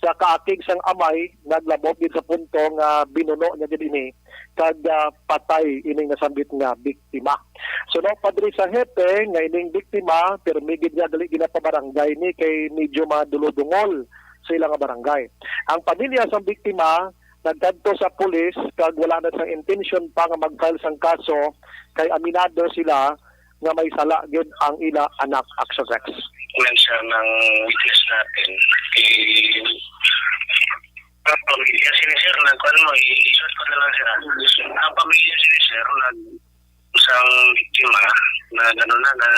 sa kaakig sang amay naglabot din sa punto nga binuno niya dinhi kag patay ining nasambit nga biktima. So no padri sa hepe nga ining biktima permigid niya dali ginapabarangay ni kay medyo maduludungol sa ilang barangay. Ang pamilya sang biktima nagkadto sa pulis kag wala na sang intention pa nga mag-file sang kaso kay aminado sila nga may sala gid ang ila anak Action Rex. Siya ng witness natin ang pamilya sinisir nagkuhan mo i-short ko na lang sila ang pamilya sinisir isang biktima na gano'n na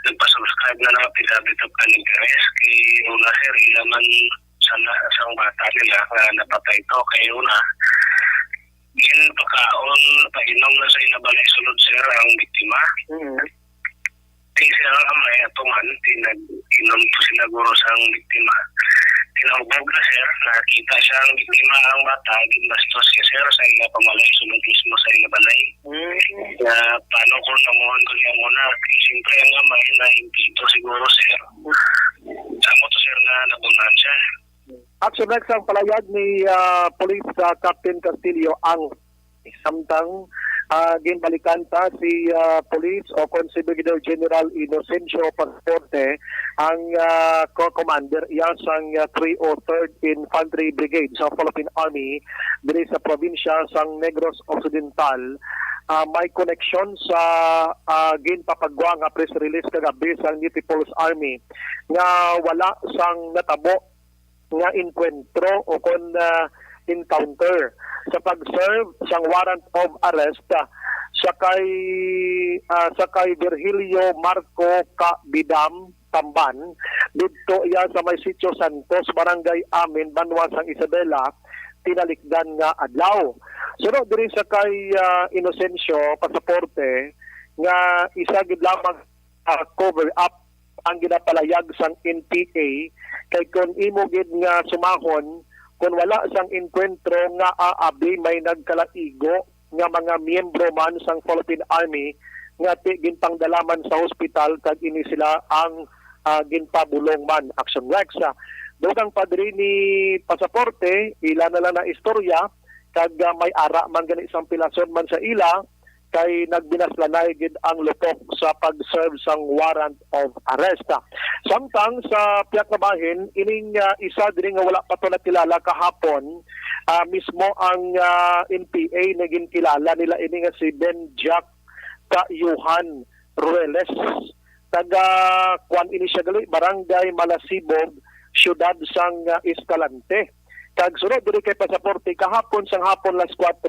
nagpasubscribe na ng affidavit of interest kay una sir ilaman sa bata nila na napatay to kay una pagkaon painom na sa ilabalay sulod sir ang biktima sila ang amay atuman tinag-inom po sila guro sa biktima. Tinahubog na sir, nakita siya ang biktima ang bata, ginastos siya sir sa ila pamalay, sunod mismo sa ila balay. Na paano ko namuhan ko niya muna, siyempre ang amay na impito siguro sir. Samo to sir na nabunan siya. Action Rex ang palayag ni Police Captain Castillo ang samtang ginbalikan ta si Police o Consigliere General Inocencio Pasporte ang co-commander iya sang 303rd Infantry Brigade sa Philippine Army diri sa probinsya sang Negros Occidental. May connection sa ginpapagwa nga press release kagabi sa New People's Army nga wala sang natabo nga encuentro o kon encounter sa pag-serve sang warrant of arrest sa kay Virgilio Marco Bidam Tamban dito iya sa may Sitio Santos, Barangay Amin, Banwas ang Isabela, tinalikdan nga adlaw. Sunod diri sa kay Inocencio Pasaporte nga isa gid lamang cover up ang ginapalayag sang NPA kay kon imo gid nga sumahon kung wala sang enkwentro nga aabi may nagkalaigo nga mga miyembro man sang Philippine Army nga ginpangdalaman sa hospital kag ini sila ang ginpabulong man Action Rex. Dugang padri ni Pasaporte ila na lang na istorya kag may ara man gani isang pilason man sa ila kay nagbinaslanay gid ang lupok sa pag-serve sang warrant of arrest. Samtang sa piyak na bahin, ining isa din nga wala pa to nakilala kahapon, mismo ang NPA naging kilala nila ini nga si Ben Jack Kayuhan Rueles. Taga Kwan ini siya gali, Barangay Malasibog, Siyudad sang Escalante. Kag sunod diri kay pasaporte kahapon sang hapon las 4,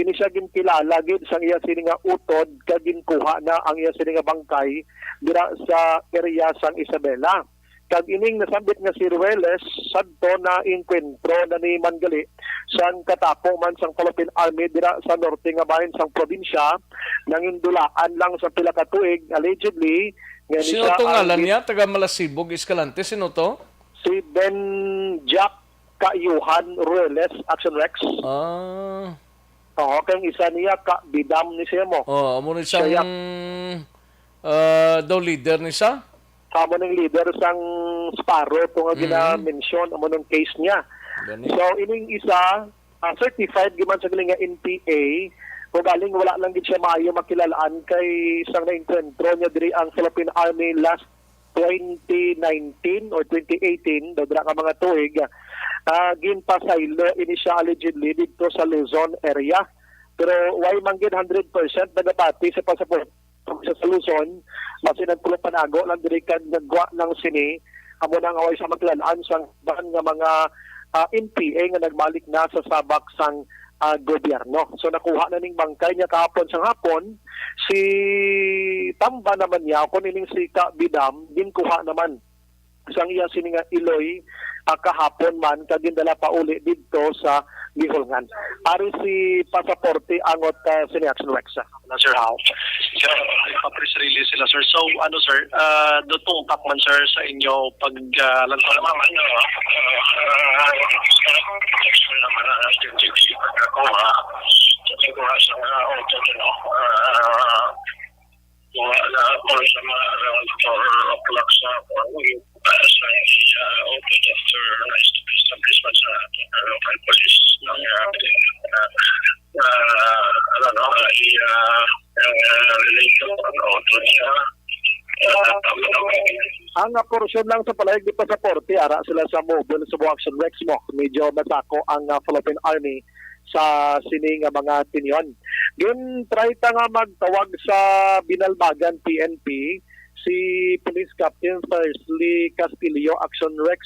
ini siya ginkilala gid sang iya sini nga utod kag ginkuha na ang iya sini nga bangkay dira sa area sang Isabela. Kag ining nasambit nga si Rueles sadto na inkwentro na ni Mangali sang katapo man sang Philippine Army dira sa norte nga bahin sang probinsya, nangindulaan lang sa pila ka tuig allegedly nga ni Sino siya to ngalan niya? Taga Malasibog, Escalante. Sino to? si Ben Jack Kayuhan Rueles, Aksyon Rex. Oo, kang isa niya bidam ni siya mo. Amo ni siyang daw leader ni siya? Amo ng leader sang Sparrow ito nga gina-mention amo ng case niya. So, ining isa, certified giman sa galing nga NPA, kung galing wala lang din siya maayo makilalaan kay isang na-encuentro niya diri ang Philippine Army last 2019 or 2018, dadra ka mga tuig, ginpasaylo ini siya allegedly dito sa Luzon area. Pero why man gid 100% nagapati sa pasaport sa Luzon, masin ang pulo panago lang diri kad nagwa ng sini, amo nang away sa maglalaan sang ban nga mga NPA nga nagbalik na sa sabak sang gobyerno. So nakuha na ning bangkay niya kahapon sang hapon. Si Tamba naman niya, kung ining si Bidam, ginkuha naman sang iya sini nga Iloy kahapon man kagindala pa uli dito sa Gihulngan. Ari si pasaporte angot sini Action Rex. Sir, how? Pa-press release sila, sir. So, ano, sir, dutungkak man, sir, sa inyo paglantar naman, wala or sa mga around 4 o'clock sa morning sa open after establishment sa local police ng relation ng auto niya. Ang porsyon lang sa palayag di pasaporte, ara sila sa mobile sa Action Rex mo. Medyo masako ang Philippine Army sa sining mga tinyon. Yun, try ta nga magtawag sa Binalbagan PNP si Police Captain Firstly Castillo, Action Rex,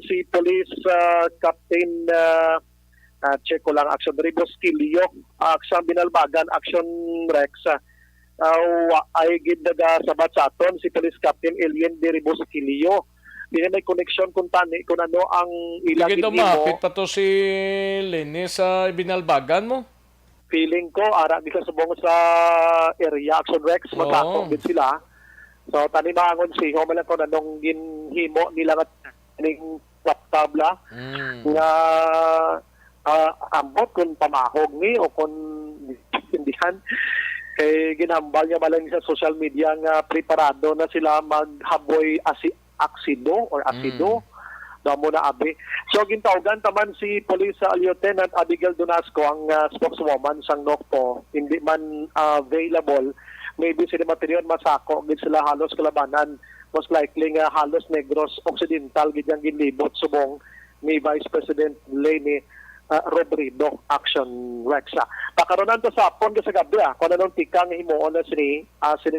si Police Captain check ko lang, Action Ribos Kilio, sa Binalbagan, Action Rex, ay gindaga sa Batsaton, si Police Captain Alien de Ribos Kilio. Hindi may connection kung ano ang ilagin mo. Mapit pa to si Lenny sa Binalbagan mo? Feeling ko, ara di ka subong sa area Action Rex, matakong din sila. So, tanimangon si Homeland ko na nung ginhimo nila at ning tabla nga ambot kung pamahog ni o kung hindihan. Kay ginambal niya malang sa social media nga preparado na sila maghaboy aksido or asido damo na abi. So gintawagan taman si Police Lieutenant Abigail Donasco ang spokeswoman sang NOCPO, hindi man available. Maybe sila material masako gid sila halos kalabanan, most likely nga halos Negros Occidental gid ang ginlibot subong ni Vice President Leni Robredo, Action Rex. Pakaronan to sa hapon sa gabi kung anong tikang himuon na sini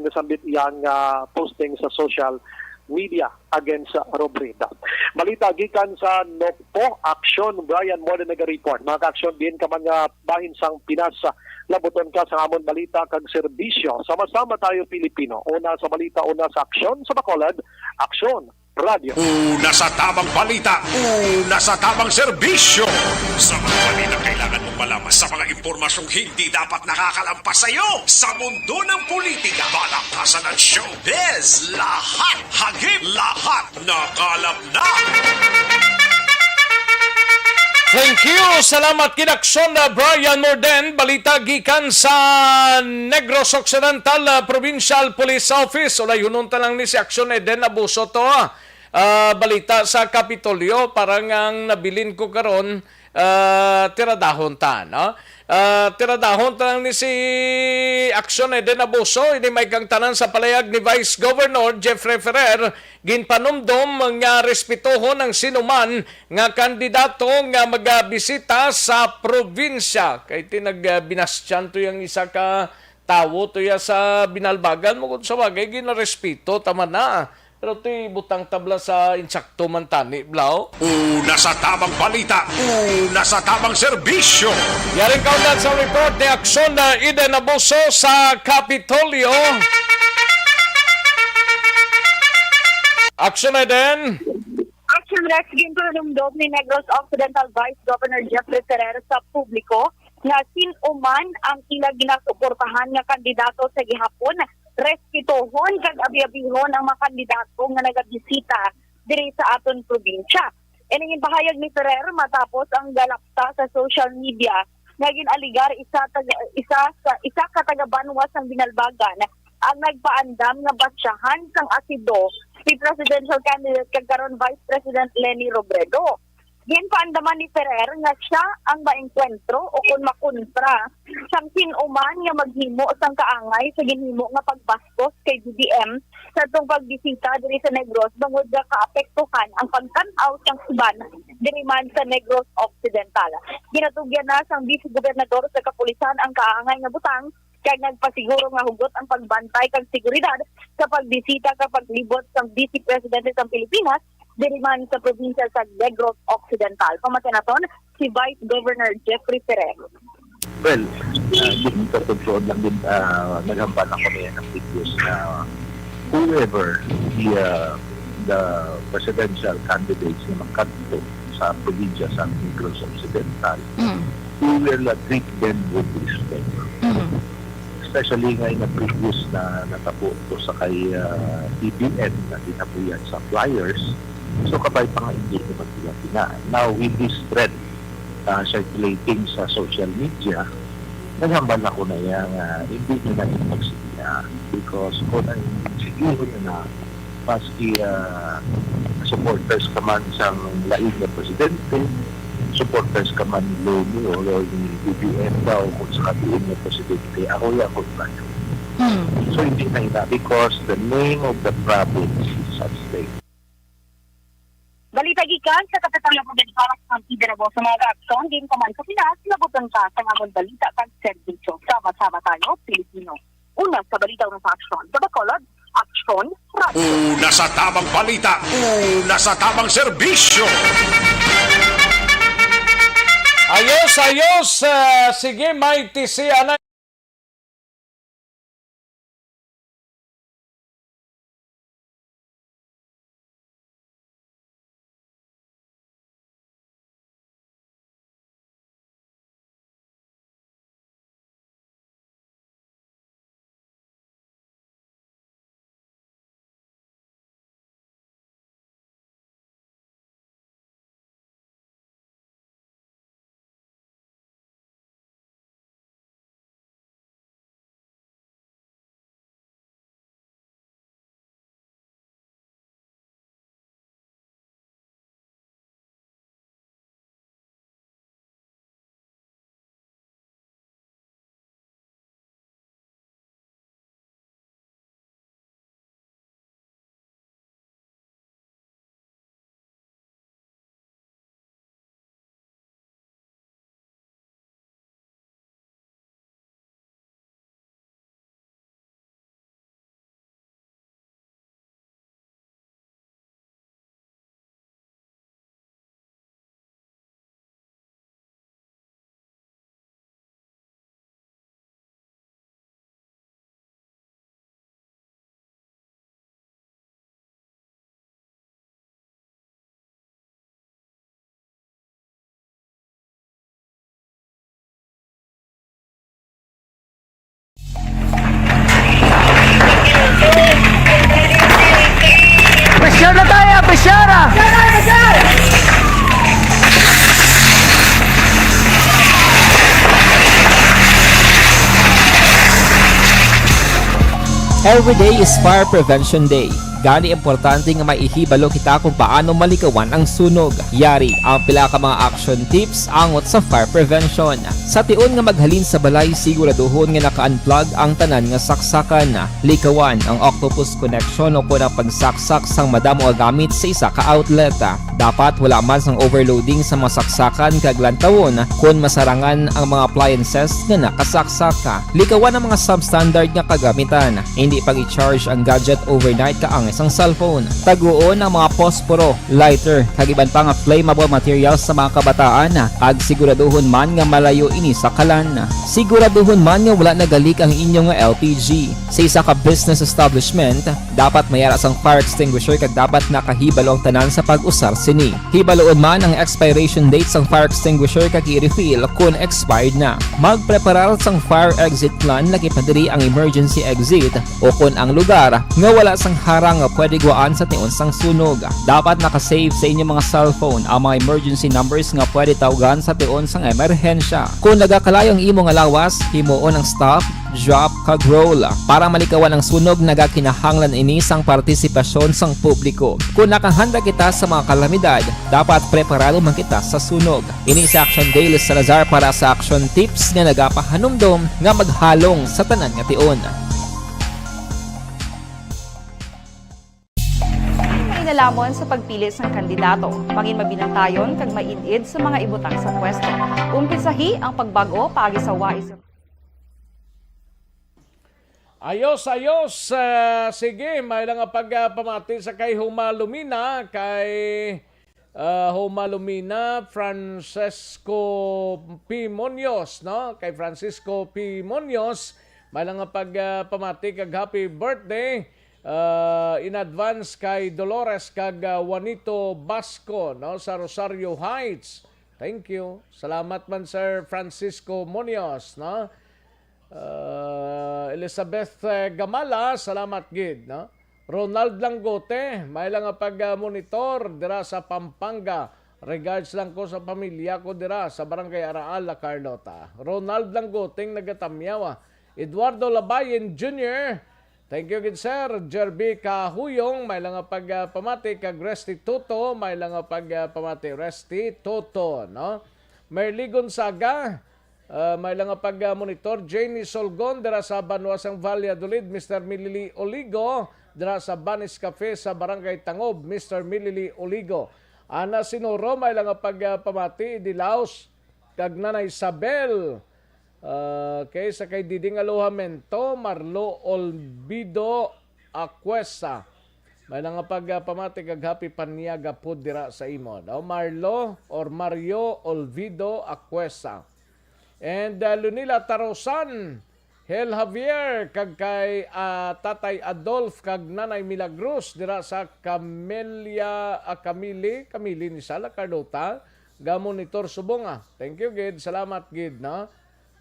nasambit iyang posting sa social media against Robredo. Balita gikan sa NOCPO, Aksyon, Brian Moore nag-report. Mga ka-aksyon din ka mga bahin sang Pinas, labuton ka sa amon balita kag serbisyo. Sama-sama tayo Pilipino. Una sa balita, una sa aksyon, sa Bacolod, Aksyon Radio. Una sa tamang balita, una sa tamang serbisyo. Sa mga balita kailangan mong malaman sa mga impormasyong hindi dapat nakakalampas sa iyo. Sa mundo ng politika, balakasan ng showbiz, lahat hagip, lahat nakalap na. Thank you. Salamat kinaksyon na Brian Morden. Balita gikan sa Negros Occidental Provincial Police Office. Wala yun lang ni si Aksyon Eden abuso to. Balita sa Kapitolyo. Parang ang nabilin ko karon tiradahon ta, no? Tiradahon ta ni si Aksyon din abuso, ini may kang tanan sa palayag ni Vice Governor Jeffrey Ferrer, ginpanumdom nga respetuhon ang sinuman nga kandidato nga magabisita sa probinsya. Kay tinagbinastyan to yung isa ka tawo to ya sa binalbagan mo kung sa bagay ginarespeto tama na. Pero ito'y butang tabla sa insakto man tani, Blau. Una sa tamang balita, una sa tamang serbisyo. Yaring kaunan sa report ni Aksyon na Eden Abuso sa Kapitolyo. Aksyon Eden. Action Rex, gintunumdom ni Negros Occidental Vice Governor Jeffrey Ferrer sa publiko nga sinuman ang ilang ginasuportahan nga kandidato sa gihapon, respetuhon kag abi-abihon ang mga kandidato nga nagabisita diri sa aton probinsya. Iningin bahayag ni Ferrer matapos ang galakta sa social media nga ginaligar isa ka taga-banwas ng Binalbagan ang nagpaandam nga batsyahan sang asido si presidential candidate kag karon Vice President Leni Robredo. Ginpaandaman ni Ferrer nga siya ang maengkwentro o kung makontra sang sinuman nga maghimo sang kaangay sa ginhimo nga pagbastos kay BBM sa itong pagbisita diri sa Negros bangod nga kaapektuhan ang pagtan-aw sang suban diri man sa Negros Occidental. Ginatugyan na sang Vice Gobernador sa Kapulisan ang kaangay nga butang kay nagpasiguro nga hugot ang pagbantay kag seguridad sa pagbisita kapag libot sang Vice Presidente sa Pilipinas diri man sa probinsya sa Negros Occidental. Pamatinaton si Vice Governor Jeffrey Ferrer. Well, din katugtod lang din naghambal ako niya ng videos na whoever the presidential candidates na magkanto sa probinsya sa Negros Occidental, we will treat them with respect. Especially ngayon na previous na natapo to sa kay TPN na tinapuyan sa flyers. So kabay pa nga hindi ko magpila-pila. Now with this thread circulating sa social media, naghambal ako na yan hindi nyo na magsigila because kung ang siguro na maski supporters ka man sa laing na presidente, supporters ka man ni Loni o ni BBM daw kung sa katiing na presidente, ako yan kung ba yun. So hindi na ina because the name of the province is at stake. Balita gikan sa Kapitalya Provincial ng Iderabo sa mga Aksyon, din pa man sa Pinas, labutan ka sa mga balita kag serbisyo. Sama-sama tayo, Pilipino. Una sa balita ng Aksyon. Sa Bacolod, Aksyon, Radio. Una sa tamang balita, una sa tamang serbisyo. Ayos! Sige, Mighty si Ana. Presyar na tayo! Presyara! Every day is Fire Prevention Day. Gani importante nga maihibalo kita kung paano malikawan ang sunog. Yari ang pila ka mga action tips angot sa fire prevention. Sa tion nga maghalin sa balay, siguraduhon nga naka-unplug ang tanan nga saksakan. Likawan ang octopus connection o kung ang pagsaksak sang madamo nga gamit sa isa ka outlet. Dapat wala man sang overloading sa mga saksakan kag lantawon kung masarangan ang mga appliances nga nakasaksaka. Likawan ang mga substandard nga kagamitan. Hindi pag i-charge ang gadget overnight kaangis ang cellphone. Taguon ang mga posporo, lighter, kag iban pa nga flammable materials sa mga kabataan. Ag siguraduhon man nga malayo ini sa kalan. Siguraduhon man nga wala nagalik ang inyong LPG. Sa isa ka business establishment, dapat mayara sang fire extinguisher kag dapat nakahibalo ang tanan sa pag-usar sini. Hibaloon man ang expiration date sang fire extinguisher kag i-refill kung expired na. Magpreparar sang fire exit plan lagi padiri ang emergency exit o kung ang lugar nga wala sang harang nga pwede guaan sa tion sang sunog. Dapat nakasave sa inyong mga cellphone ang mga emergency numbers nga pwede tawagan sa tion sang emerhensya. Kung nagakalayo ang imong alawas, himuon ang stop, drop kag roll. Para malikawan ang sunog, nagakinahanglan ini sang partisipasyon sang publiko. Kung nakahanda kita sa mga kalamidad, dapat preparado man kita sa sunog. Ini sa Aksyon Daily Salazar para sa action tips nga nagapahanumdom nga maghalong sa tanan nga tion. Nalamon sa pagpili ng kandidato, pangin mabinantayon kag mainid sa mga ibutang sa pwesto. Umpisahi ang pagbago paagi sa wais. Ayos. Sige, may lang pagpamati sa kay Humalumina, Humalumina Francisco P. Munoz, no? Kay Francisco P. Munoz, may lang pagpamati kag happy birthday. In advance kay Dolores kag Juanito Basco, no, sa Rosario Heights. Thank you. Salamat man Sir Francisco Munoz, no. Elizabeth Gamala, salamat gid, no. Ronald Langote, may lang pag-monitor dira sa Pampanga. Regards lang ko sa pamilya ko dira sa Barangay Araal, La Carlota. Ronald Langote nagatamyawa. Eduardo Labayen Jr., thank you good sir. Jerby Kahuyong, may lang pagpamati kag Resty Toto, may lang pagpamati Resty Toto, no? Merly Gonzaga, may lang pag-monitor. Janie Solgon dira sa Banuasang Valladolid. Mr. Milili Oligo dira sa Banis Cafe sa Barangay Tangob. Mr. Milili Oligo. Ana Sinoro, may lang pagpamati Dilaos kag Nanay Isabel. Kay sa kay Diding Alohamento, Marlo Olvido Aquesa. May lang pagpamati kag happy paniaga po dira sa imo. No? Marlo or Mario Olvido Aquesa. And Lunila Tarosan, Hel Javier kag kay Tatay Adolf kag Nanay Milagros dira sa Camili ni Sala Carlota, Gamonitor Subonga. Thank you gid, salamat gid, no?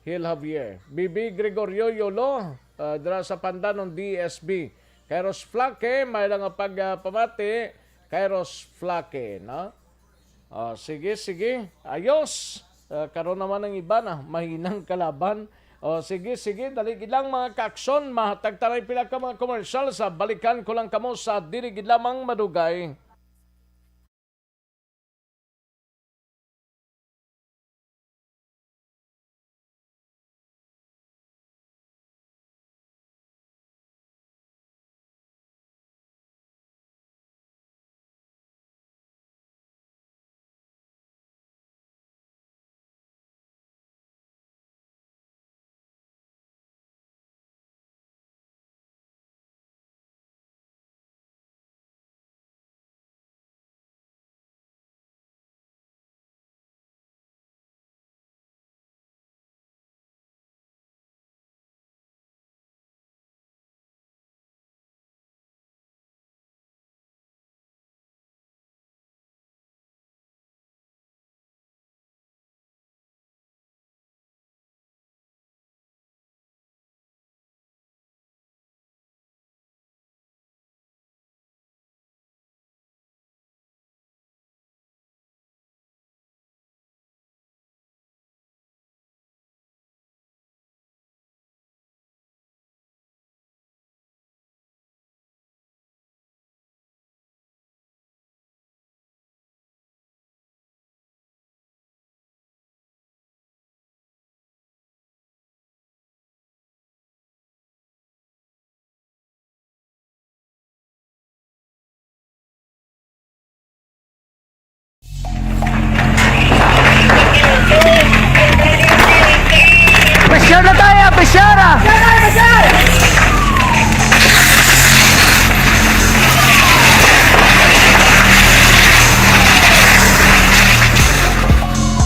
Hil Javier. Bibi Gregorio Yolo, dira sa Pandanon DSB. Kairos Flake, may lang pagpamati. Kairos Flake, no? Sige. Ayos. Karon naman ang iba na, mahinang kalaban. Sige, daligid lang mga kaaksyon. Mahatag tanay pila ka mga komersyal sa balikan ko lang kamo sa dirigid lamang madugay.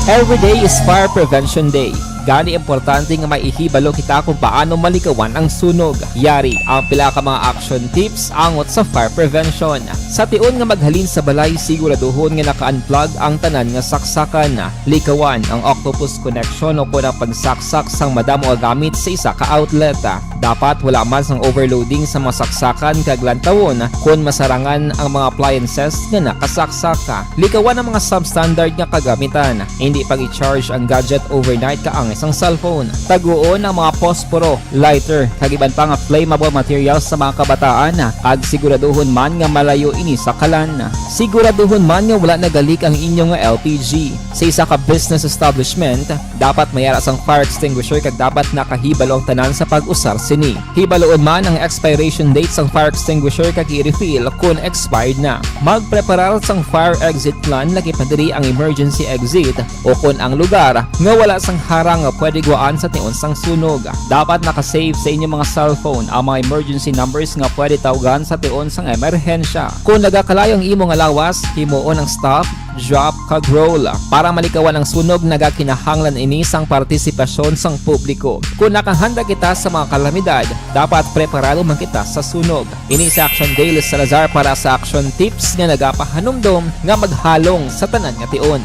Every day is Fire Prevention Day. Gani importante nga maihibalo kita kung paano malikawan ang sunog. Yari ang pila ka mga action tips angot sa fire prevention. Sa tion nga maghalin sa balay, siguraduhon nga naka-unplug ang tanan nga saksakan. Likawan ang octopus connection o kung ang pagsaksak sang madamo nga gamit sa isa ka outlet. Dapat wala man sang overloading sa mga saksakan kag lantawon kung masarangan ang mga appliances nga nakasaksaka. Likawan ang mga substandard nga kagamitan. Hindi pag i-charge ang gadget overnight kaang isang cellphone. Taguon ang mga posporo, lighter, kag iban pa nga flammable materials sa mga kabataan. Ag siguraduhon man nga malayo ini sa kalan. Siguraduhon man nga wala nagalik ang inyong LPG. Sa isa ka business establishment, dapat mayara sang fire extinguisher kag dapat nakahibalo ang tanan sa pag-usar sini. Hibaloon man ang expiration date sang fire extinguisher kag i-refill kung expired na. Magpreparar sang fire exit plan lagi padiri ang emergency exit o kung ang lugar nga wala sang harang nga pwede guwaan sa tion sang sunog. Dapat nakasave sa inyong mga cellphone ang mga emergency numbers nga pwede tawagan sa tion sang emerhensya. Kung nagakalayo ang imong lawas, himuon ang stop, drop, kag roll. Para malikawan ang sunog, nagakinahanglan ini sang partisipasyon sang publiko. Kung nakahanda kita sa mga kalamidad, dapat preparado man kita sa sunog. Ini sa Aksyon Daily Salazar para sa action tips nga nagapahanumdom nga maghalong sa tanan nga tion.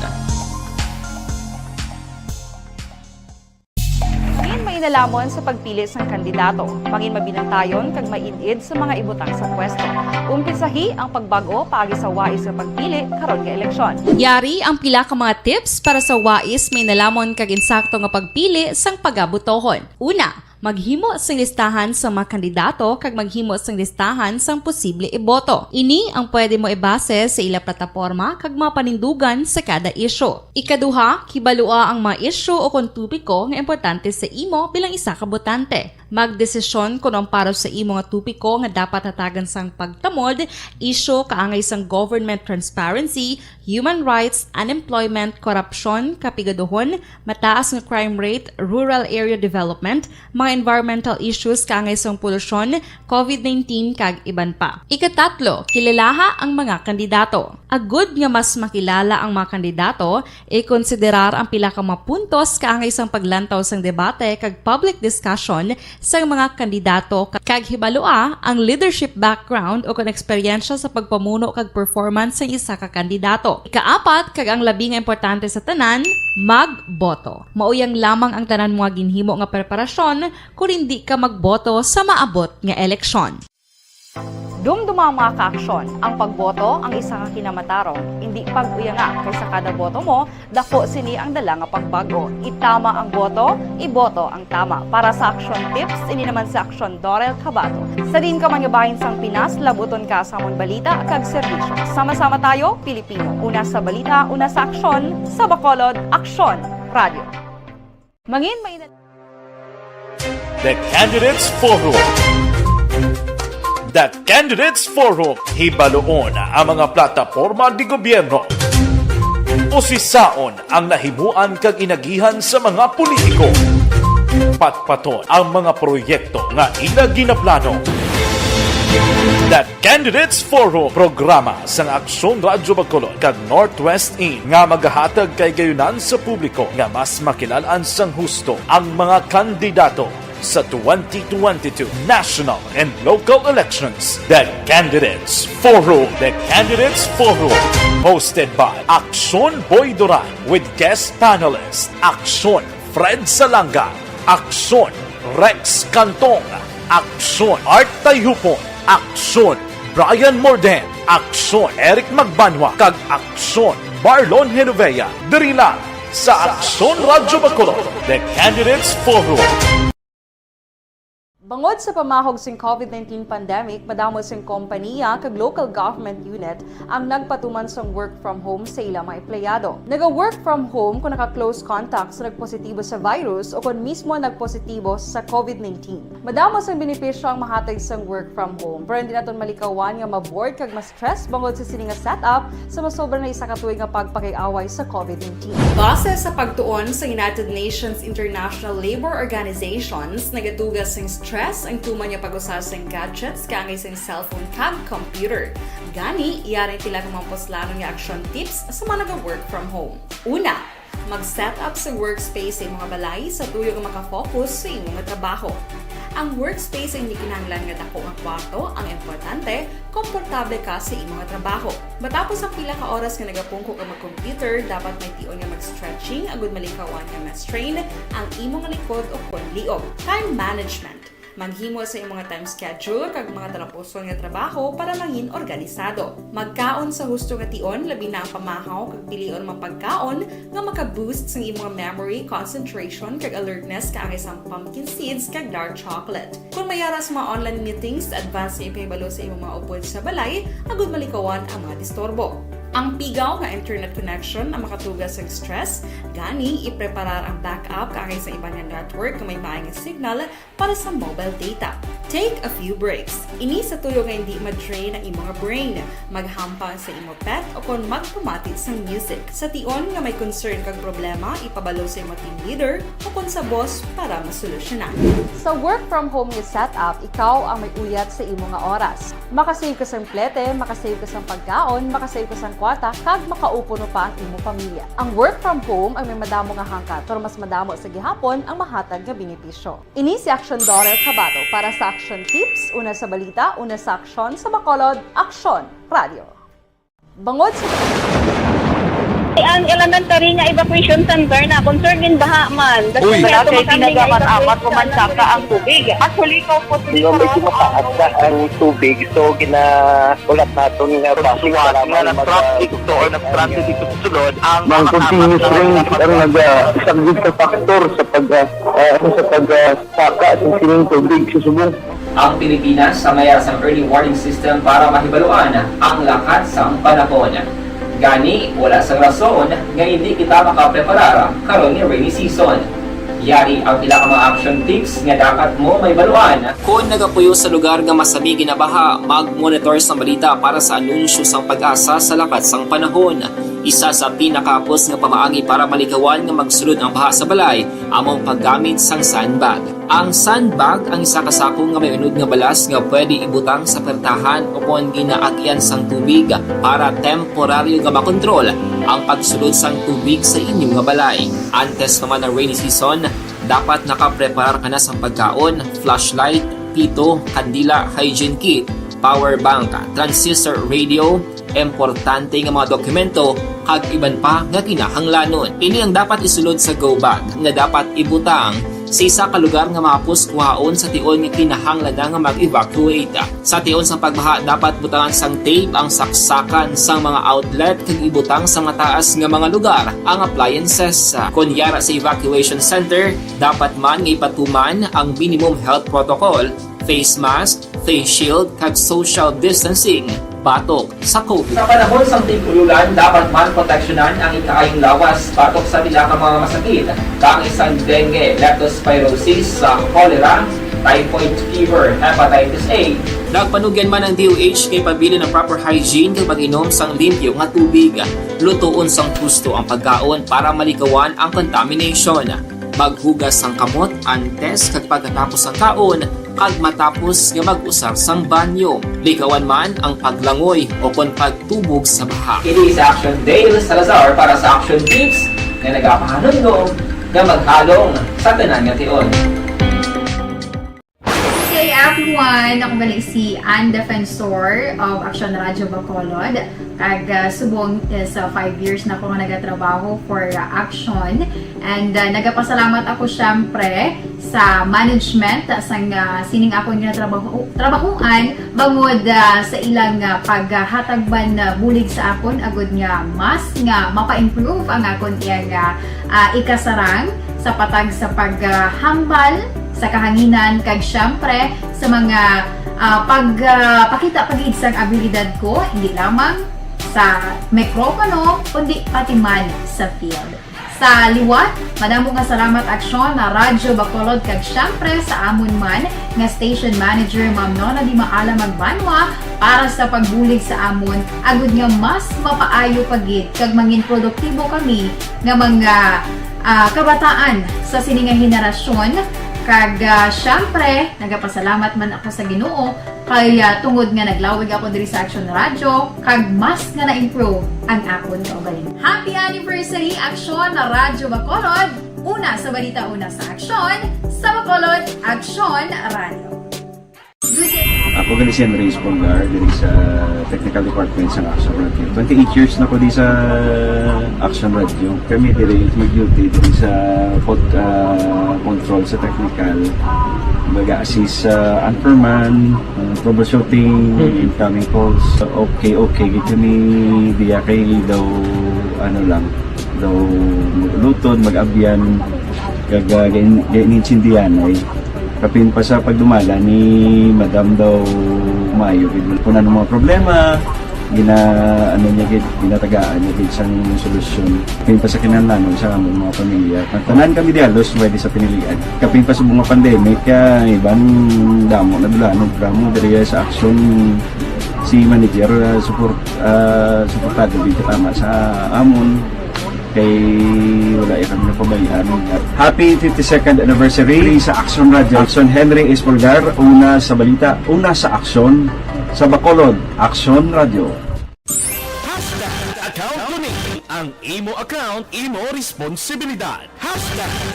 Nalamon sa pagpili sang kandidato, mangin mabinantayon kag mainid sa mga ibutang sa pwesto. Umpisahi ang pagbago paagi sa wais sa pagpili karon nga eleksyon. Yari ang pila ka mga tips para sa wais may nalamon kag insakto nga pagpili sang pagabutohon. Una, maghimo sang listahan sa mga kandidato kag maghimo sang listahan sang posible iboto. Ini ang pwede mo ibase sa ila plataporma kag mga panindugan sa kada isyu. Ikaduha, kibalua ang mga isyu o kung tupiko nga importante sa imo bilang isa ka botante. Magdesisyon kung ang para sa imo nga tupiko nga dapat hatagan sang pagtamod, isyu kaangay sang government transparency, human rights, unemployment, korupsyon, kapigaduhon, mataas nga crime rate, rural area development, mga environmental issues kaangay sang polusyon, COVID-19 kag iban pa. Ikatatlo, kilalaha ang mga kandidato. Agud nga mas makilala ang mga kandidato, i-konsiderar ang pila ka mga puntos kaangay sang paglantaw sang debate kag public discussion sang mga kandidato kag hibalua ang leadership background o kung eksperyensya sa pagpamuno kag performance sa isa ka kandidato. Ikaapat, kag ang labi nga importante sa tanan, magboto. Mauyang lamang ang tanan mga ginhimo nga preparasyon kung hindi ka magboto sa maabot nga eleksyon. Dumduma mga kaaksyon, ang pagboto ang isa ka kinamatarong. Hindi pag-uyanga kaysa kada boto mo, dako sini ang dala nga pagbago. Itama ang boto, iboto ang tama. Para sa action tips, ini naman sa Aksyon Dorel Cabato. Sa din ka manyabahin sang Pinas, labuton ka sa amon balita kag serbisyo. Sama-sama tayo, Pilipino. Una sa balita, una sa aksyon, sa Bacolod, Aksyon Radio. Mangin may The Candidates Forum. The Candidates Forum, hibaloon ang mga plataporma di gobyerno. Usisaon ang nahimuan kag inagihan sa mga politiko. Patpaton ang mga proyekto nga ila ginaplano. The Candidates Forum, programa sang Aksyon Radyo Bacolod kag Northwest In nga magahatag kay gayunan sa publiko nga mas makilalaan sang husto ang mga kandidato sa 2022 national and local elections. The Candidates Forum. The Candidates Forum. Hosted by Aksyon Boy Duran with guest panelists Aksyon Fred Salanga, Aksyon Rex Cantong, Aksyon Art Tayupon, Aksyon Brian Morden, Aksyon Eric Magbanwa, kag Aksyon Marlon Genovea. Diri lang sa Aksyon Radyo Bacolod. The Candidates Forum. Bangod sa pamahog sing COVID-19 pandemic, madamo sing kompanya kag local government unit ang nagpatuman sang work from home sa ilang mga empleyado. Naga-work from home kung naka-close contact sa nagpositibo sa virus o kung mismo nagpositibo sa COVID-19. Madamo sang benepisyo ang mahatag sang work from home, pero hindi naton malikawan nga maboard kag ma-stress bangod sa sini nga setup sa masobra na isa ka tuig nga pagpakiaway sa COVID-19. Base sa pagtuon sa United Nations International Labor Organizations, nagatugas sing stress ang tuman niya pag-usar sa gadgets kangay sa cellphone kag computer. Gani, iyarin tila ng mga poslano nga action tips sa mga nag-work from home. Una, mag-set up sa workspace sa imong balay sa tuyo nga makafocus sa imong trabaho. Ang workspace ay hindi kinahanglan nga dako nga kwarto, ang importante, komportable ka sa imong trabaho. Matapos ang pila ka oras nga nagapungko ka mag-computer, dapat may tion nga mag-stretching agud malikawan nga ma-strain ang imong likod o konliog. Time management. Maghimo sa imong time schedule kag mga talapuson nga trabaho para mangin organisado. Magkaon sa husto nga tion, labi na ang pamahaw kag pilion mapagkaon nga maka-boost sa imong memory, concentration kag alertness kaangay sang pumpkin seeds kag dark chocolate. Kung mayara sa mga online meetings, advance sa ipahibalo sa imong mga upod sa balay, agud malikawan ang mga disturbo. Ang pigaw nga internet connection ang makatugas sa stress, gani ipreparar ang backup kaangay sa ibang nga network nga may maayong signal para sa mobile data. Take a few breaks. Ini sa tuyo nga hindi ma-drain ang imong brain, maghampang sa imong pet o kon magpumati sa music. Sa tion nga may concern kag problema, ipabalo sa imong team leader o kon sa boss para masolusyonan. Sa work from home nga setup, ikaw ang may uyat sa imong nga oras. Makasave ka sa plete, makasave ka sa pagkaon, makasave ka sa kwata, kag makaupo no pa ang imong pamilya. Ang work from home ay may madamo nga hangkat, pero mas madamo sa gihapon ang mahatag nga benepisyo. Ini si Aksyon Dorel Cabato para sa Aksyon Tips, una sa balita, una sa aksyon sa Bacolod, Aksyon Radio. Bangod sa ang elementary nga evacuation center na concern din baha man. Uy, kasi tinagamat-amat kumansaka ang tubig. Actually, ikaw po Di ba medyo mataas na ang tubig, so ginaulat natin nga pasuwat nga nag-traffic to or nag-traffic dito sa sulod ang mga continuous rain ang nag-subject sa factor sa pagsaka at sining tubig sa subong. Ang Pilipinas sa mayar sa early warning system para mahibaluan ang lakat sa panahon. Gani, wala sa rason nga hindi kita makapreparar karon ni rainy season. Yari ang pila ka mga action tips nga dapat mo may baluan. Kung nagapuyo sa lugar nga masabi ginabaha, mag-monitor sa balita para sa anunsyo sang pag-asa sa lakat sang panahon. Isa sa pinakapos nga pamaagi para malikawan nga magsulod ang baha sa balay, among paggamit sang sandbag. Ang sandbag ang isa kasakong nga may unod nga balas nga pwede ibutang sa pertahan upon ginaagyan sang tubig para temporaryo nga makontrol ang pagsulod sang tubig sa inyong nga balay. Antes naman ng rainy season, dapat nakapreparar ka na sa pagkaon, flashlight, pito, kandila, hygiene kit, power bank, transistor radio, importante nga mga dokumento kag iban pa nga kinahanglanon. Ini ang dapat isulod sa go bag nga dapat ibutang sa isa ka lugar nga mapus kuhaon sa tion nga kinahanglan nga mag-evacuate. Sa tion sa pagbaha dapat butangan sang tape ang saksakan sang mga outlet kag ibutang sa mataas nga mga lugar ang appliances. Kunyara sa evacuation center, dapat man nga ipatuman ang minimum health protocol, face mask, face shield kag social distancing. Batok sa COVID. Sa panahon sa tigululan, dapat man proteksyonan ang ikaayong lawas batok sa pila ka mga masakit. Kang isang dengue, leptospirosis, cholera, typhoid fever, hepatitis A. Nagpanugyan man ang DOH kay pabili ng proper hygiene kay pag-inom sang limpyo nga tubig. Lutuon sang husto ang pagkaon para malikawan ang contamination. Maghugas sang kamot antes kag pagkatapos ang kaon kag matapos nga mag-usar sang banyo. Likawan man ang paglangoy o kon pagtubog sa baha. Ini sa Action Dale Salazar para sa Action Tips nga nagapahanong nga maghalong sa tanan nga tion. Hey everyone! Ako balik si Ann Defensor of Aksyon Radio Bacolod. Kag subong sa 5 years na ako nga nagatrabaho for Aksyon. And nagapasalamat ako syempre sa management sang sining ako nga trabahuan bangod sa ilang paghatagban bulig sa akon agud nga mas nga mapa-improve ang akon iyang ikasarang sa patag sa paghambal sa kahanginan kag syempre sa mga pagpakita pagid sang abilidad ko hindi lamang sa mikropono kundi pati man sa field. Sa liwat, madamo nga salamat Aksyon na Radyo Bacolod kag syempre sa amon man nga station manager Ma'am Nona Di Maala Magbanwa para sa pagbulig sa amon agud nga mas mapaayo pagid kag mangin produktibo kami nga mga kabataan sa sininga henerasyon Kag syempre, nagapasalamat man ako sa Ginoo kay tungod nga naglawig ako diri sa Aksyon Radyo kag mas nga na-improve ang akon kaugalingon. Happy anniversary Aksyon na Radyo Bacolod! Una sa balita, una sa Aksyon, sa Bacolod, Aksyon Radio. Ako gali si Reyes Polgar dari sa Technical Department sa Aksyon Radio. 28 years na ko di sa Aksyon Radio. Kami diri mag-duty diri sa control sa technical. Mag-assist sa Anchorman, troubleshooting, incoming calls. Okay. Gito ni diya kay daw daw lutod, mag-abyan, ganinsindihan ay kapin pa sa pagdumala ni Madam daw Mayo. Kung ano mga problema, ginatagaan niya isang solusyon. Kapin pa sa kinanlanon sa among mga pamilya. Tanan kami dialos pwede sa pinilian. Kapin pa sa mga pandemic, kaya ibang damo na dulanog dramo diri sa Aksyon si manager suportado dito tama sa amon. Kay wala kami napabayaan. Happy 52nd anniversary sa Aksyon Radio. Aksyon Henry Espolgar, una sa balita, una sa Aksyon, sa Bacolod, Aksyon Radio. Account Kuning. Ang imo account, imo responsibilidad.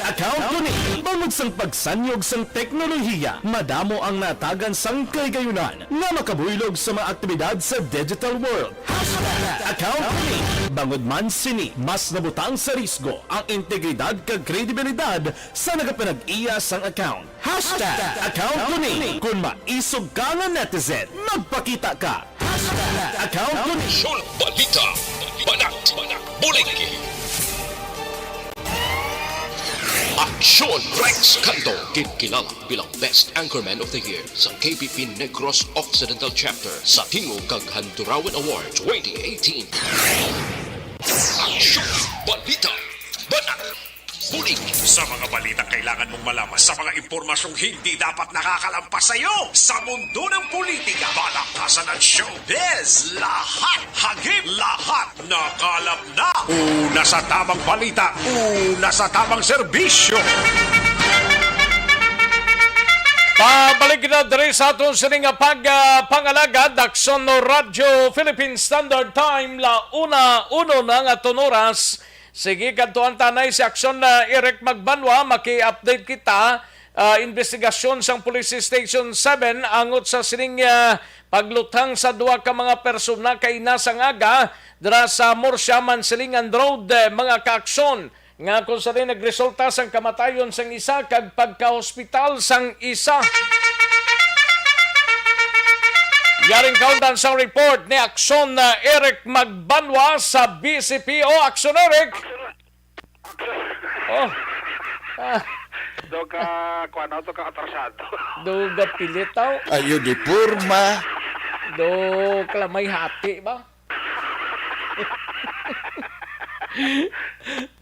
Account Kuning. Bangod sang pagsanyog sang teknolohiya, madamo ang natagan sang kaygayunan nga makabuylog sa mga aktibidad sa digital world. Account Kuning. Bangod man sini, mas nabutang sa risgo ang integridad kag kredibilidad sa nagapanag-iya sang account. Account Kuning. Kung maisog ka nga netizen, magpakita ka. Account Kuning. Aksyon Balita, Banat, Bulig. Aksyon Rex Cantong, kilala bilang Best Anchorman of the Year sa KPP Negros Occidental Chapter sa Tingog kag Handurawan Award 2018. Aksyon Balita, Banat, Bulig. Sa mga balita kailangan mong malaman sa mga impormasyong hindi dapat nakakalampas sa iyo sa mundo ng politika, balakasan at showbiz. Lahat hagip, lahat nakalap na. Una sa tamang balita, una sa tamang serbisyo. Pabalik na diri sa aton sining pangalagad Aksyon no Radio Philippine Standard Time la uno na nga oras. Sige, kantuan tanay si Aksyon na Eric Magbanwa, maki-update kita. Investigasyon sang Police Station 7 angot sa sining paglutang sa duwa ka mga persona kay nasang aga dira sa Murcia, Mansilingan Road, mga kaaksyon. Nga kung sa rin nagresulta sang kamatayon sang isa kag pagka-hospital sang isa. Yaring kaundan sa report ni Aksyon na Eric Magbanwa sa BCPO. Aksyon, Eric! Oh. Doga, kuano to ka atrasado. Doga pilitaw. Ayo di purma. Do kalamay hati ba?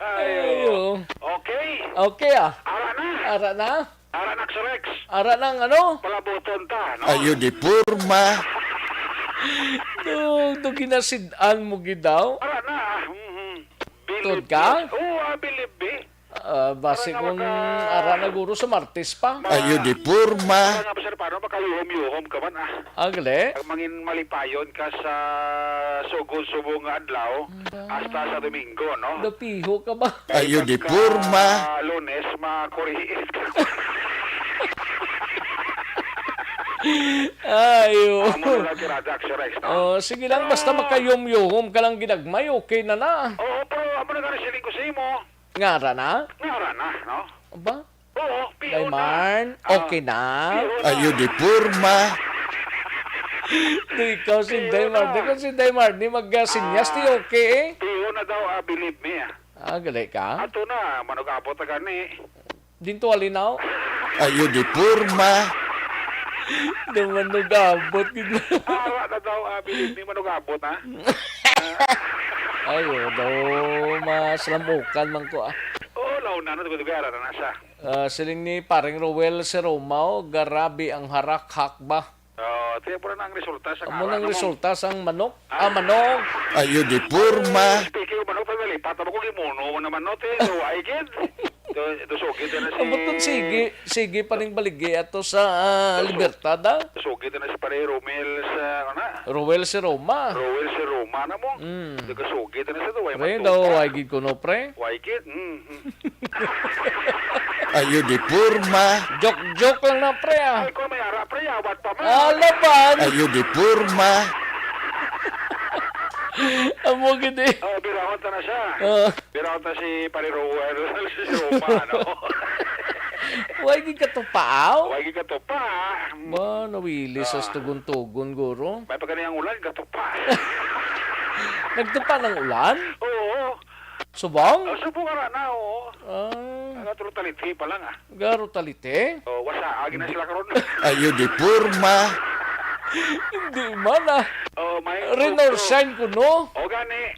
Ayo. Okay. Okay ah. Ara na. Ara na? Ara na Rex. Ara ng ano? Palabuton ta, no? Ayo di purma. Do ginasidan mo gidaw? Ara na. Tod ka? Oo, bilib eh. Base kung ara na guro sa Martes pa. Ayo di purma. Nga ba sir, paano makayuhom-yuhom ka man Agle? Pag mangin malipayon ka sa sugod-subong nga adlaw hasta sa Domingo, no? Napiho ka ba? Ayo di purma. Lunes, makuriit ka. Ayo. Oh, sige lang, basta makayum-yuhom ka lang ginagmay, okay na na. Oo, pero amo na ka siling ko sa imo. Ngara na? Ngara na, no? Aba? Oo, piyo Daymarn, okay na? Ayo di purma. Di ikaw si Daymar. Di ko si Daymar. Di mag-sinyas, di okay eh. Piyo na daw, believe me. Gali ka? Ato na, manugabot na gani. Dinto alinaw? Ayo di purma. Di manugabot. Ara na daw, believe me, manugabot ha. Ayo daw, maslamukan man ko ah. Oo, launa na, tugod-tugara na siya. Siling ni paring Rowel si Romao, garabi ang harak-hak ba? Tiyan po na ang resulta sa Amo nang resulta sang manok? Manok. Ayo di purma. Speaking of manok, pamilipat mo kung limono mo na manok, ay gid. Ito sugid na si... Abuton sige pa ning baligi ato sa Libertad. Sugid na si pare Romel sa ana. Rowel si Roma. Rowel si Roma na mo. Sugid na sa to. Pre daw, ay gid ko no pre. Waikit. Ayo di purma. Joke lang na pre Ay ko may ara pre, wat pa man. Alaban. Ayo di purma. Amo gid eh. Oh, birahon ta na siya. Birahon ta si pare Rowel si Roma no. Way gid ka to paaw. Way gid ka to pa. Ba nawili sa tugon-tugon guro. May pagkaniyang ulan ka to pa. Nagtupa ng ulan? Oo. Subong? Subong ara na oo. Ngaturo taliti pa lang Garo talite? Oh, wasa agi na sila karon. Ayo di purma. Hindi man Oh, may Renorsign ko no. O gani.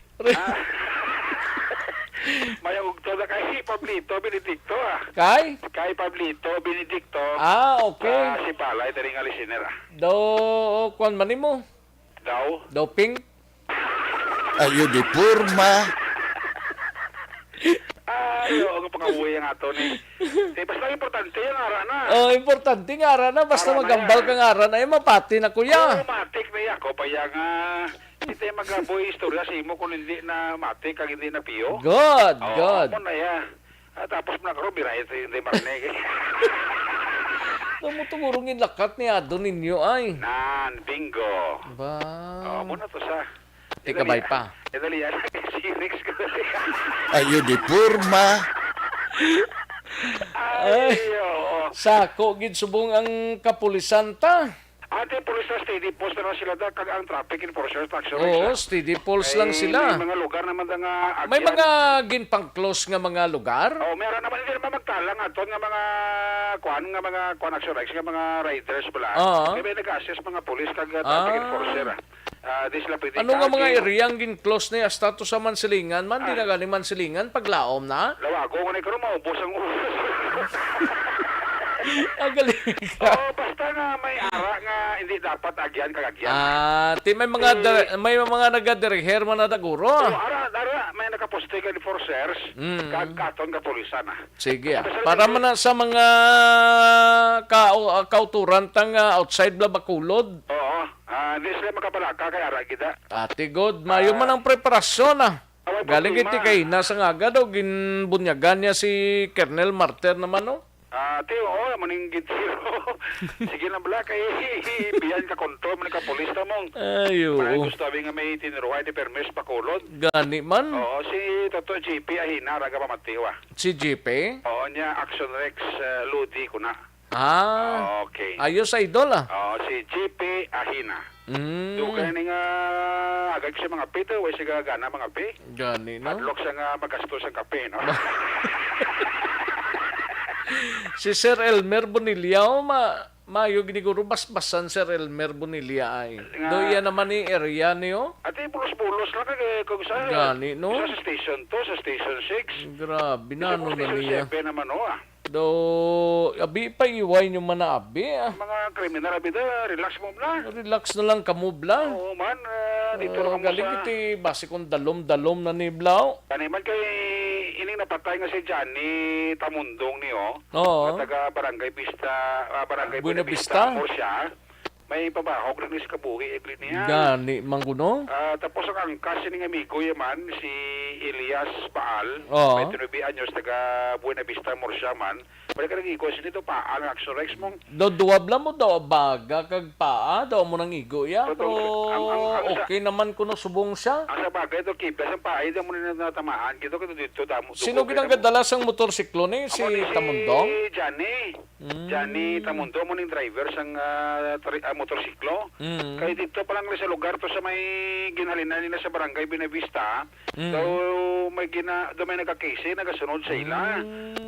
May ugto na kay Pablito Benedicto Kay Pablito Benedicto. Okay. Si Palay tari nga listener Do kwan man nimo? Daw pink. Ayo di purma. Ayo, ang pangaway ang ato ni. Basta importante yung ara na. Importante nga ara na. Basta magambal ka nga ara na. Mapati na kuya. Matik na ako. Paya nga, hindi magaboy istorya sa imo kung hindi na matik, kag hindi na piyo. Good. Ako na ya. Tapos na karoon, biray ito hindi marinig. Tumutungurungin lakat ni Adon ninyo ay. Bingo. Ba? Muna to sa. Tikabay pa. Idali yan. Sinix ko. Ayo di purma. Sako gid subong ang kapulisan ta. Ate pulis na steady post na sila kag ang traffic enforcers Aksyon. Steady pulse lang sila. May mga lugar naman nga may mga ginpang-close nga mga lugar. Meron naman hindi naman magtalang aton nga mga kuan Aksyon nga mga riders pala. May nag-assess mga pulis kag traffic enforcer. Ano nga mga area ang gin-close na status sa Mansilingan man, di na gani Mansilingan, paglaom na? Lawago ko na ikaw maubos ang ulos. Ang galing ka. Basta nga may ara nga hindi dapat agyan kagagyan. May mga nagadiriher man na daguro. Ara, may nakaposte ka enforcers, kag-katon ka pulisan Sige para man sa mga kauturan tang outside Bacolod. Oo. Hindi sila makabalaka kaya ara kita. Ate God, mayo man ang preparasyon Galing iti kay nasa nga daw ginbunyagan niya si Colonel Marter naman maninggit zero. Sige na bala kay biyan ka kontrol man ka pulis ta mong. Ayo. Gusto nga may tinuruay di permis Bacolod. Gani man. Oo, si Toto GP ahina raga pamatiwa. Si GP? Oo, niya Aksyon Rex Ludi kuna. Okay. Ayos idol si GP ahina. Doon ka nga agad siya mga pito, way siya gana mga pi. Gani no. Padlok siya nga magastos ang kape no. Si Sir Elmer Bonilla mayo giniguro basbasan Sir Elmer Bonilla ay. Do yan naman ni area niyo. Ati pulos-pulos lang kung sa Gani no. Sa station 2, sa station 6. Grabe na ano na niya. Station 7 naman Do abi pa iway nyo man na abi Mga kriminal abi relax mo na. Relax na lang kamubla. Oo man, dito lang galing iti base kung dalom-dalom na ni Blau. Kani man kay ining napatay nga si Johnny Tamundong niyo. Taga Barangay Vista, Barangay Buena Vista. Siya. May pabahog rin sa kabuhi niya. Gani mangguno. Tapos ang angkas ni amigo yaman si Elias Baal. May 9 anyos taga Buena Vista Murcia man. Balik ka nag-igo nito Paal ang Aksyon Rex mong. Duwab lang mo daw baga kag paa daw mo nang igo ya. Pero okay naman kuno subong siya. Ang sa bagay ito kiblas ang paa daw mo natamaan. Kito dito damo. Sino ginagdala sang motorsiklo ni si Tamundong? Si Johnny Tamundong mo ning driver sang motorsiklo. Kaya dito pa lang sa lugar to sa may ginhalinan nila sa Barangay Binavista. May nagka-case, nagasunod sa ila.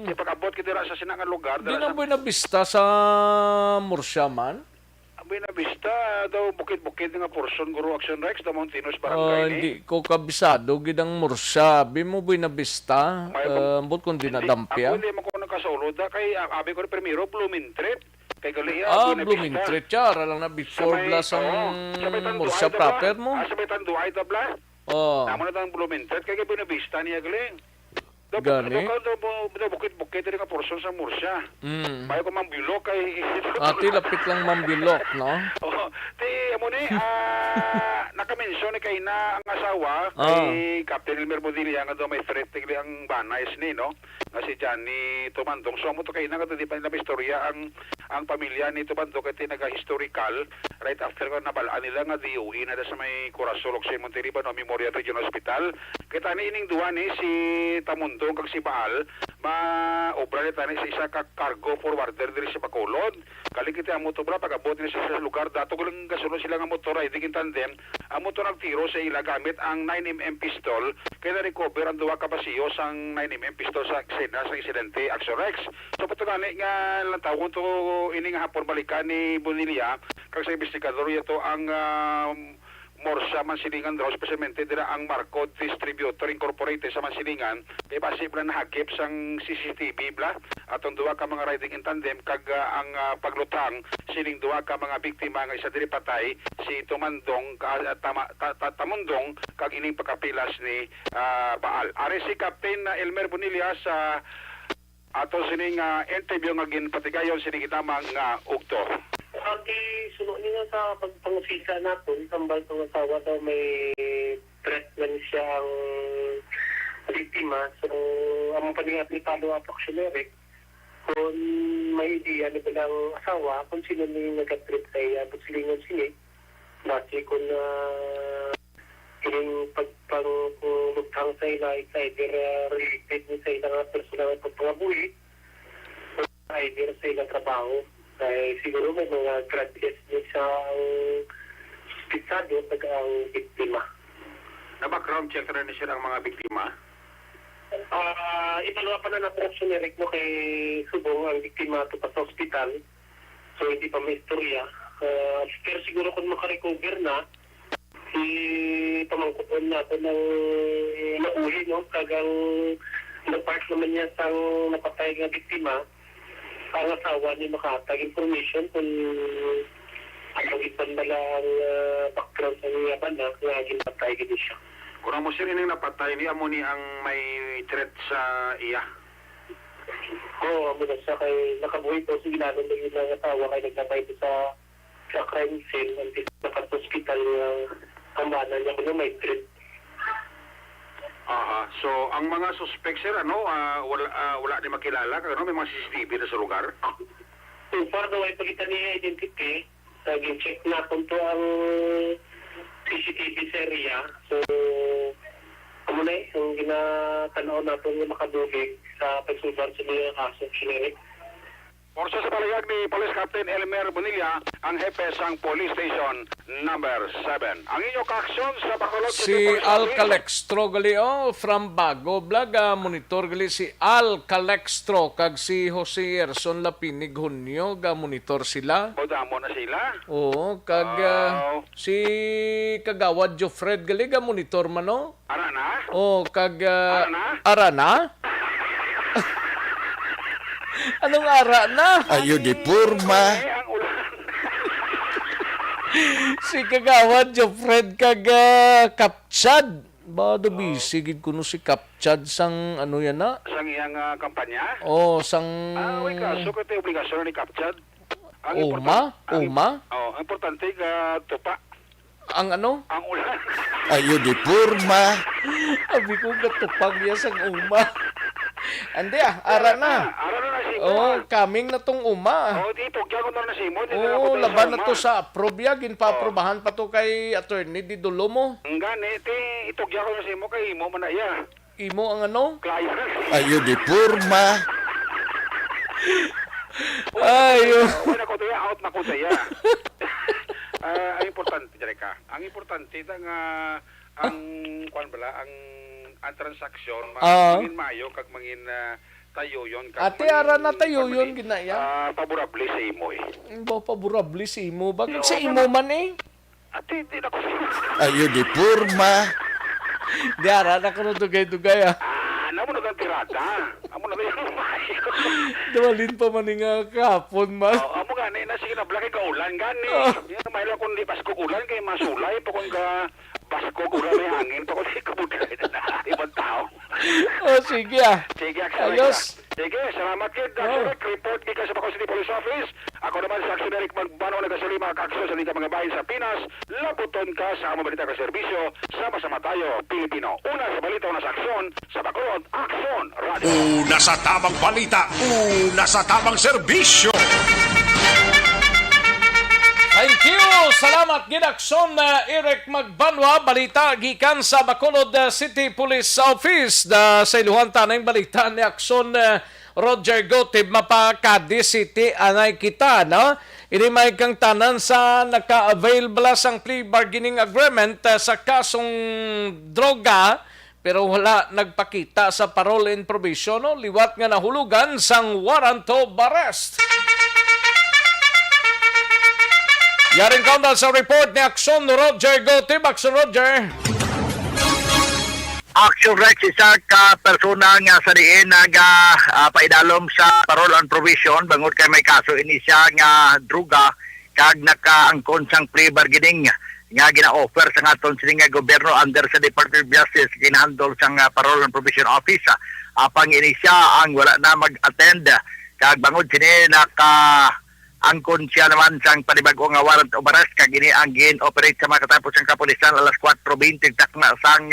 Kaya pag-abot kita sa sinangan lugar. Di na Binavista sa Murcia man? Binavista, daw bukid-bukid nga portion guru Aksyon Rex, daw Montinos Barangay ni. Hindi ko kabisado, gidang Murcia. Abi mo Binavista, ambot kung dinadampya. Ako hindi mo ko nakasulod, kay abi ko primero, Blooming Trip. Blooming Trip siya. Lang na before blas ang Murcia proper mo. Sa may tanduay ta blas. Namo na tang Blooming Trip. Kaya Binavista niya galing. Gani. Bukit-bukit rin nga porson sa Murcia. Mm. Bayo ko mambilok kay... Ati lapit lang mambilok, no? Oh, amo ni naka-mention ni kay na ang asawa kay Captain Elmer Bodilla nga do may threat tigli ang banais ni no nga si Johnny Tumandong. So mo to kay na di pa nila istorya ang pamilya ni Tumandong kay historical right after nga nabalaan nila nga DOE na sa may Corazon sa Monterriba no Memorial Regional Hospital. Kita ni ining duwa ni si Tamundong kag si Baal obra ni tani sa isa ka cargo forwarder diri sa Bacolod. Kali kita ang motor pag-abot ni sa lugar dato lang gasunod sila nga motor riding in tandem. Ang motor nagtiro sa ila gamit ang 9mm pistol kaya na-recover ang duwa ka basiyo sang 9mm pistol sa eksena sa insidente Aksyon Rex. So patungani nga lang tawon to ini nga hapon balikan ni Bonilla kag sa investigador ito ang Morsa Mansilingan daw, especialmente dira ang Marco Distributor Incorporated sa Mansilingan, kay base bla nahagip sang CCTV bla atong duwa ka mga riding in tandem kag ang paglutang sining duwa ka mga biktima nga isa diri patay si Tumandong Tamundong kag ining pagkapilas ni Baal. Are si Captain Elmer Bonilla sa ato sining interview nga ginpatigayon sining itamang ugto. Okay, sunod niya sa pagpangusisa natin, tambal itong asawa daw may threat man siya ang biktima. So, ang paningaplikado ang actionary, kung may idea na bilang asawa, kung sino niya nag-trip kay Butsilingon siya, basi kung kining pagpangutang sa ila, it's either related niya sa ilang personal na pagpangabuhi, o either sa ilang trabaho. Kaya siguro may mga gradients niya sa suspitsado pag ang biktima. Na-background check rin siya ang mga biktima? Ipalawa pa na na-option ni Rick mo kay Subong ang biktima ito pa sa hospital. So hindi pa may istorya. Pero siguro kung makarecover na, pamangkupon natin ng nauhi, no? Kagang nag-part naman niya sa napatay ng biktima, ang asawa ni makatag information kung anong ipan na lang background sa niya ba na naging patay gini siya. Kung ang musir ining napatay niya mo ni ang may threat sa iya? Oo, amo na siya kay nakabuhay po sa ginanong ng ilang asawa kay nagtatay po sa crime scene until nakahospital ang bana niya kung may threat. Aha. So, ang mga suspect sir, wala din makilala, may mga CCTV na sa lugar? So far daw ay pagitan niya identity, nag-check na kung to ang CCTV sa area. So, amo na yung ginatanaw natin yung makabulig sa pagsubar sa mga kaso generic. Porsa sa palayag ni Police Captain Elmer Bonilla, ang hepe sang Police Station number 7. Ang inyong kaaksyon sa Bacolod Si Al Calextro gali from Bago Vlog monitor gali si Al Calextro kag si Jose Erson Lapinig Hunyo ga monitor sila. Bodamo na sila. Oo, kag si Kagawad Jofred gali ga monitor man no. Arana? Oh, kag Arana? Anong ara na? Ayo di purma. Si Kagawad Jofred kag Kapchad. Bado bisigid kuno si Kapchad sang ano yan na? Sang iyang kampanya? Oh, sang wait ka, so kate obligasyon ni Kapchad. Uma? Ang importante tupa. Ang ano? Ang ulan. Ayo di purma. Abi ko gatupag niya sang uma. Andi ara na. Ara na si Oh, kaming na tong uma. Oh, di tugya ko na si mo. Oh, laban na to sa approve ya, ginpa-aprobahan pa to kay attorney di dulo mo. Ang gani, itugya ko na si mo kay imo man na iya. Imo ang ano? Client. Ayo di purma. Ayo. Wala ko tayo, out na ko tayo. Ang importante, Jereka. Ang importante ang kuan bala ang transaksyon mangin mayo kag mangin tayo yon kag ate ara na tayo yon ginaya. Favorable sa imo Ba favorable sa imo bakit sa imo man Ate di na ko. Ayo di purma. Di ara na kuno dugay-dugay Namo na tirada. Amo na yung Dawalin pa man nga kahapon man. Amo gani na sige na blaki ka ulan gani. Yan may kun di Pasko ulan kay masulay pa kun ka Pasko ulan may hangin pa kun di kabudlay na ibang tao. Sige Sige, Aksyon. Ayos. Sige, salamat kid. Direct report kita sa Bacolod City Police Office. Ako naman sa Aksyon Eric Magbano nagasalima ka-aksyon sa Lita mga bayan sa Pinas. Labuton ka sa among balita ka serbisyo. Sama-sama tayo, Pilipino. Una sa balita, una sa aksyon. Sa Bacolod, Aksyon Radio. Una sa tamang balita, una sa tamang serbisyo. Thank you! Salamat Ginaksyon Eric Magbanwa, balita gikan sa Bacolod City Police Office. Sa iluhan tanang balita ni Aksyon Roger Gotib, mapakadi City anay kita, no? Ini may kang tanan sa naka-avail bala sang plea bargaining agreement sa kasong droga, pero wala nagpakita sa parole and probation, no? Liwat nga nahulugan sang warrant of arrest. Yaring kauntal sa report ni Aksyon Roger Gotib. Aksyon Roger. Aksyon Rex, isa ka persona nga sa diin paidalom sa parole and provision bangod kay may kaso ini siya nga druga kag nakaangkon sang plea bargaining nga gina-offer sa aton sining nga gobyerno under sa Department of Justice ginahandle sang parole and provision office. Apang ini siya ang wala na mag-attend kag bangod sini angkon siya naman sang panibag-o nga warrant of arrest kag ini ang gin-operate sa makatapos ang kapulisan alas 4:20 takna sang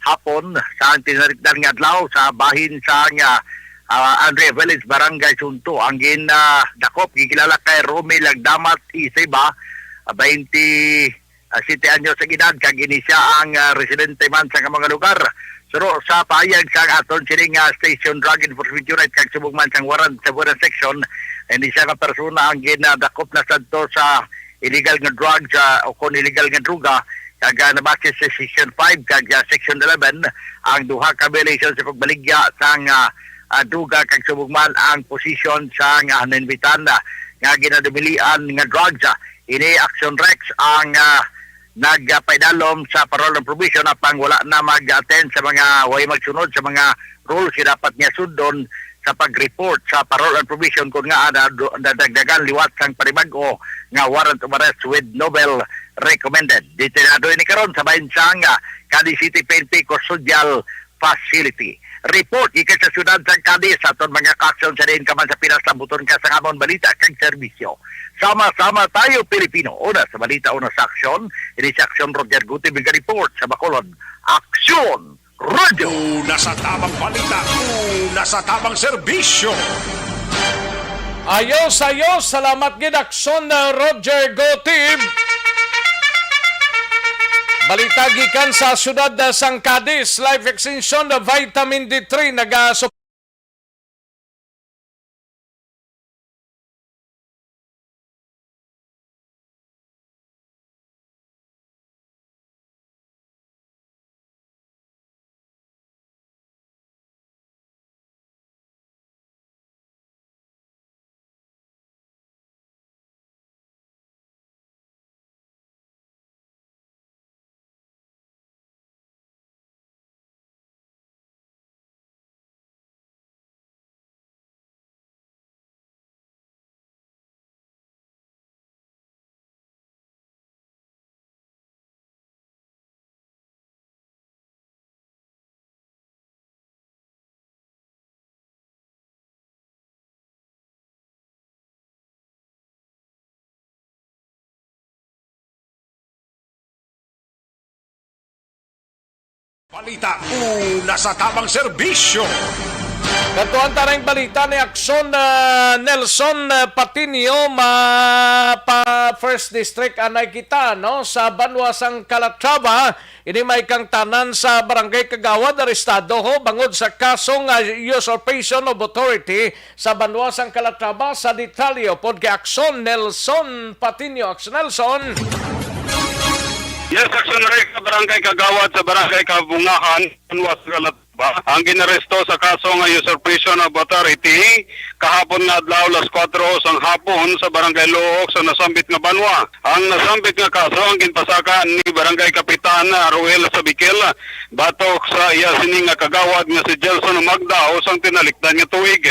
hapon sa tinarikdan nga adlaw sa bahin sa Andre Village Barangay Sunto. Ang dakop gikilala kay Romel Lagdamat Iseba, 27 anyos sa edad kag ini siya ang residente man sa mga lugar. Suro sa payag sa aton sining Station Drug Enforcement Unit kag subong man sang warrant sa Buena Section, hindi siya nga persona ang ginadakop na sadto sa illegal nga drugs o kung illegal nga druga kag nabase sa Section 5 kag Section 11 ang duha ka violation sa pagbaligya sang druga kag subong man ang posisyon sa haninbitan nga ginadumilian nga drugs. Ini Aksyon Rex ang nagpaidalom sa parole and provision apang wala na mag-attend sa mga way magsunod sa mga rules dapat niya sundon sa pag-report sa parole and provision kung nga nadagdagan liwat sang panibag-o nga warrant of arrest with Nobel recommended. Detenado ini karon sa bahinsang Cadiz City PNP Custodial Facility. Report ikan sa syudad sa Cadiz sa aton mga ka-aksyon sa diin kaman sa Pinas, labuton ka sa amon balita kag serbisyo. Sama-sama tayo Pilipino. Una sa balita, una sa aksyon. Ini sa Aksyon Roger Gutib report sa Bacolod. Aksyon Radio. Una sa tamang balita, una sa tamang serbisyo. Ayos. Salamat Ginaksyon Roger Gotib. Balita gikan sa syudad sang Cadiz, life extension na vitamin D3 Balita, una sa tamang serbisyo. Katuan tarang balita ni Aksyon Nelson Patinio pa First District anay kita, no? Sa Banwasang Calatrava, ini may kang tanan sa Barangay Kagawad arestado ho bangod sa kasong usurpation of authority sa Banwasang Calatrava. Sa detalyo pod kay Aksyon Nelson Patinio. Aksyon Nelson. Yes, Aksyon Rick, Barangay Kagawad sa Barangay Kabungahan, Banwasang Calatrava. Ang ginaresto sa kaso nga usurpation of authority kahapon nga adlaw las 4 sang hapon sa Barangay Luok sa nasambit nga banwa. Ang nasambit nga kaso ang ginpasaka ni Barangay Kapitan Ruel Sabikel batok sa iya sining nga kagawad nga si Gelson Magdao sang tinalikdan nga tuig.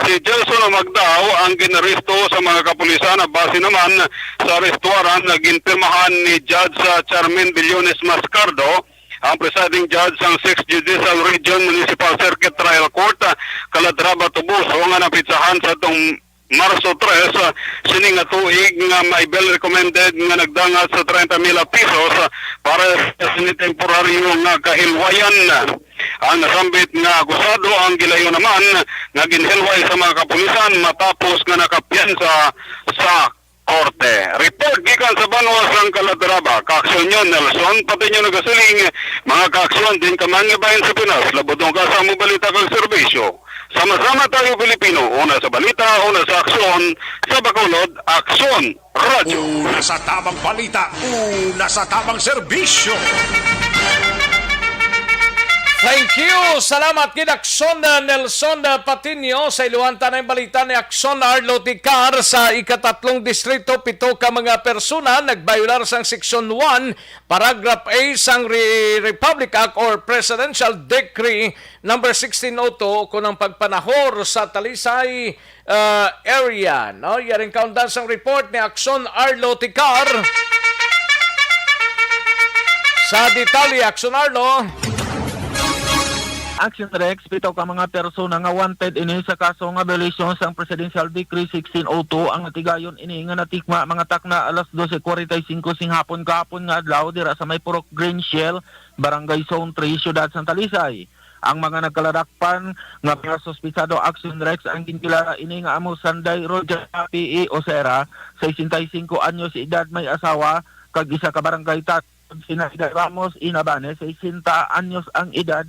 Si Gelson Magdao ang ginaresto sa mga kapulisan base naman sa restoran na ginpirmahan ni Judge Charmin Billones Mascardo ang presiding judge sang 6th Judicial Region Municipal Circuit Trial Court Calatrava Tubuso nga napitsahan sa tong Marso 3 sining nga tuig nga may bill recommended nga nagdangat sa 30,000 pesos para sa temporaryo nga kahilwayan. Ang nasambit nga akusado ang gilayo naman nga ginhilway sa mga kapulisan matapos nga nakapiyansa sa korte. Report gikan sa Banwas ng Calatrava, Kaaksyon yun, Nelson, pati nyo nagasiling, mga kaaksyon din ka man bayan sa Pinas, labudong ka sa mo balita kang serbisyo. Sama-sama tayo Pilipino, una sa balita, una sa aksyon, sa Bacolod, Aksyon, Radyo. Una sa tamang balita, una sa tamang serbisyo. Thank you! Salamat kid Aksyon Nelson Patinio sa iluwanta ng balita ni Aksyon Arlo Ticar sa ikatatlong distrito. 7 ka mga persona nagbayular sang Section 1, Paragraph A sang Republic Act or Presidential Decree number 1602 kunang pagpanahor sa Talisay area. No? Yaring kaundan sang report ni Aksyon Arlo Ticar. Sa detalye, Aksyon Arlo. Action Rex, 7 ka mga persona nga wanted ini sa kaso nga violation sang Presidential Decree 1602 ang natigayon ini nga natikma mga takna alas 12:45 sing hapon kahapon nga adlaw dira sa may Purok Green Shell, Barangay Zone 3, Siyudad San Talisay. Ang mga nagkalarakpan nga mga sospitsado Action Rex ang ginkilara ini nga amo Sanday Roger P.E. Osera, 65 anyos edad, may asawa, kag isa ka barangay tat sina Ramos Inabane, 60 anyos ang edad,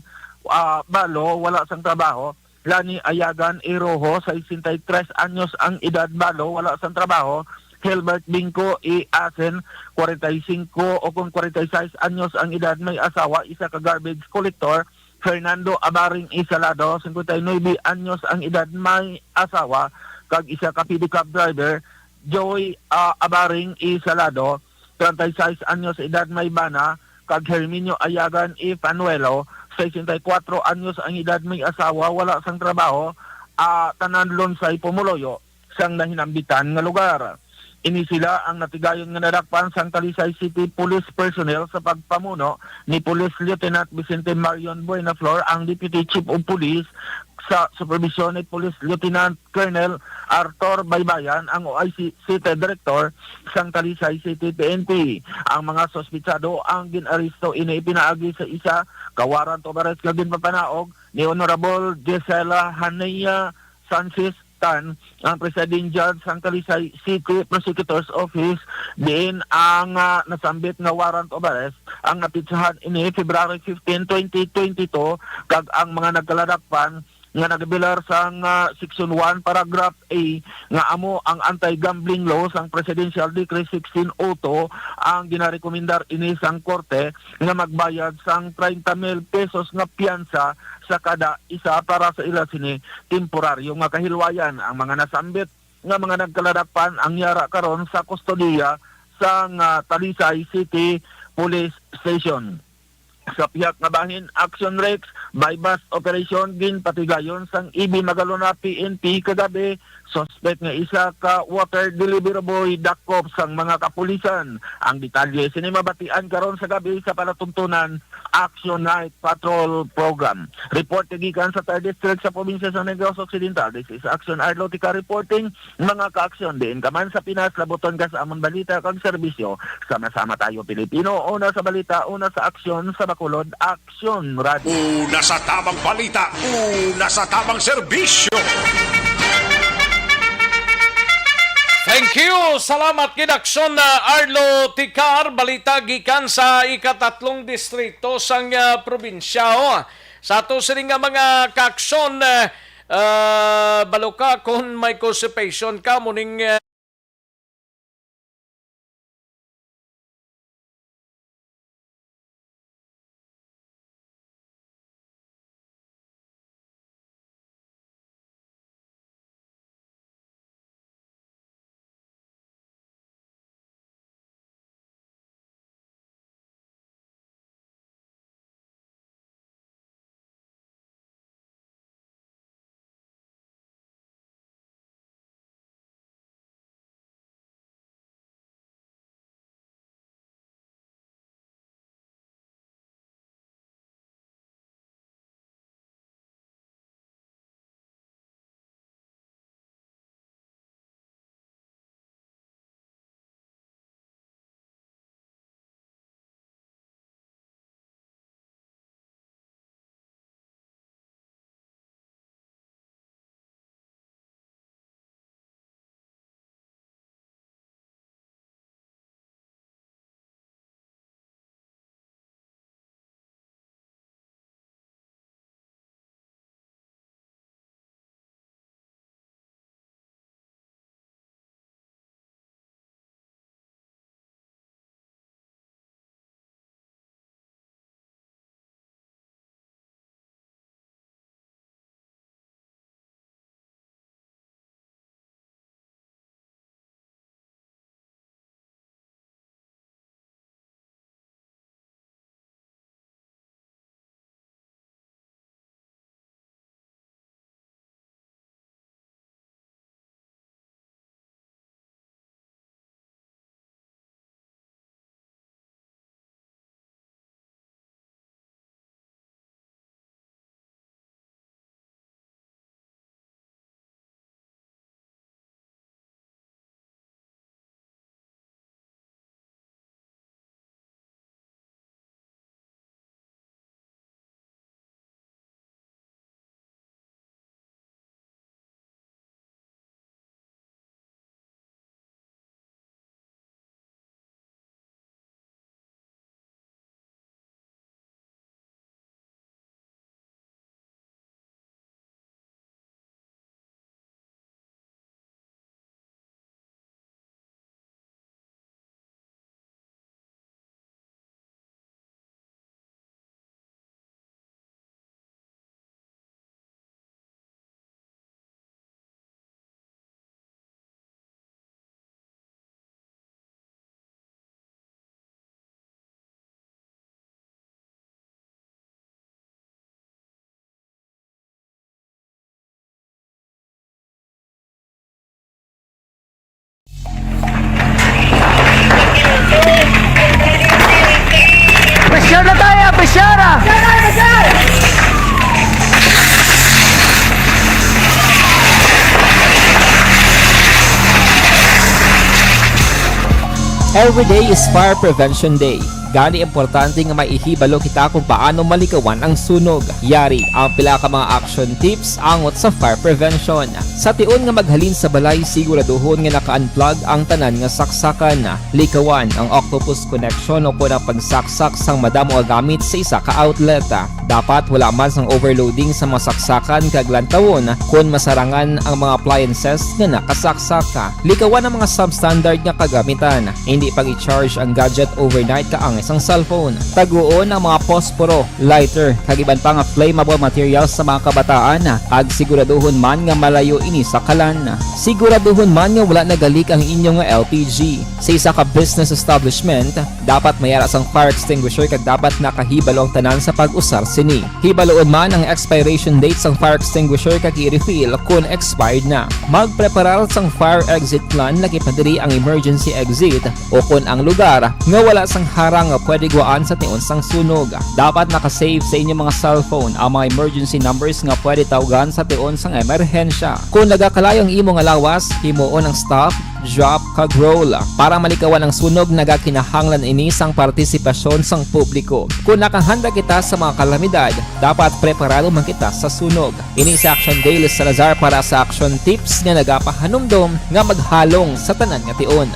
balo, wala sang trabaho. Lani Ayagan Iroho, 63 anyos ang edad, balo, wala sang trabaho. Hilbert Bingko E. Asen, 45 o kung 46 anyos ang edad, may asawa, isa ka garbage collector. Fernando Abaring Isalado, 59 anyos ang edad, may asawa, kag isa ka pedicab driver. Joy Abaring Isalado, 36 anyos edad, may bana, kag Herminio Ayagan E. Panuelo, 64 anyos ang edad, may asawa, wala sang trabaho, tanan Lonsay Pumuloyo, sang nahinambitan nga lugar. Ini sila ang natigayon nga nadakpan sang Talisay City Police personnel sa pagpamuno ni Police Lieutenant Vicente Marion Buenaflor, ang Deputy Chief of Police, sa supervision ni Police Lieutenant Colonel Arthur Baybayan, ang OIC City Director sang Talisay City PNP. Ang mga sospitsado ang ginaristo ini ipinaagi sa isa kawaran to bares kagin papanaog ni Honorable Gisela Hanaya Sanchez Tan, ang presiding judge sang Talisay City Prosecutor's Office. Diin ang nasambit nga warrant of arrest ang napitsahan ini February 15, 2022, kag ang mga nagkaladakpan nga nagbilar sang Section 1 Paragraph A nga amo ang anti-gambling law sang Presidential Decree 1602 ang ginarekomendar ini sang korte nga magbayad sang 30,000 pesos nga piyansa sa kada isa para sa ila sini temporaryo nga kahilwayan. Ang mga nasambit nga mga nagkaladakpan ang yara karon sa kustodiya sang Talisay City Police Station. Sa pihak nga bahin, Action Rex, by bus operation gin patigayon sang IB Magalona PNP kagabi, suspect nga isa ka water delivery boy dakop sang mga kapulisan. Ang detalye sinimabatian karon sa gabi sa palatuntunan Action Night Patrol Program. Report gikan sa 3rd District sa probinsya sa Negros Occidental. This is Action Arlotica reporting. Mga ka-aksyon din kaman sa Pinas, labuton ka sa amon balita kag serbisyo. Sama-sama tayo Pilipino, una sa balita, una sa aksyon, sa Bacolod, Aksyon Radio. Una sa tamang balita, una sa tamang serbisyo. Thank you! Salamat kid Aksyon Arlo Ticar, balita gikan sa ikatatlong distrito sang probinsya. Sa ato sining nga mga kaaksyon, baloka kung may constipation ka, muning Every day is Fire Prevention Day. Gani importante nga maihibalo kita kung paano malikawan ang sunog. Yari ang pila ka mga action tips angot sa fire prevention. Sa tion nga maghalin sa balay, siguraduhon nga naka-unplug ang tanan nga saksakan. Likawan ang octopus connection o kung ang pagsaksak sang madamo nga gamit sa isa ka outlet. Dapat wala man sang overloading sa mga saksakan kag lantawon kung masarangan ang mga appliances nga nakasaksaka. Likawan ang mga substandard nga kagamitan. Hindi pag i-charge ang gadget overnight kaang isang cellphone. Taguon ang mga posporo, lighter, kag iban pa nga flammable materials sa mga kabataan. Ag siguraduhon man nga malayo ini sa kalan. Siguraduhon man nga wala nagalik ang inyong LPG. Sa isa ka business establishment, dapat mayara sang fire extinguisher kag dapat nakahibalo ang tanan sa pag-usar sini. Hibaloon man ang expiration date sang fire extinguisher kag i-refill kung expired na. Magpreparar sang fire exit plan lagi padiri ang emergency exit o kung ang lugar nga wala sang harang nga pwede guwaan sa tion sang sunog. Dapat nakasave sa inyong mga cellphone ang mga emergency numbers nga pwede tawagan sa tion sang emerhensya. Kung nagakalayo ang imong lawas, himuon ang stop, drop, kag roll. Para malikawan ang sunog, nagakinahanglan ini sang partisipasyon sang publiko. Kung nakahanda kita sa mga kalamidad, dapat preparado man kita sa sunog. Ini sa Aksyon Daily Salazar para sa action tips nga nagapahanumdom nga maghalong sa tanan nga tion.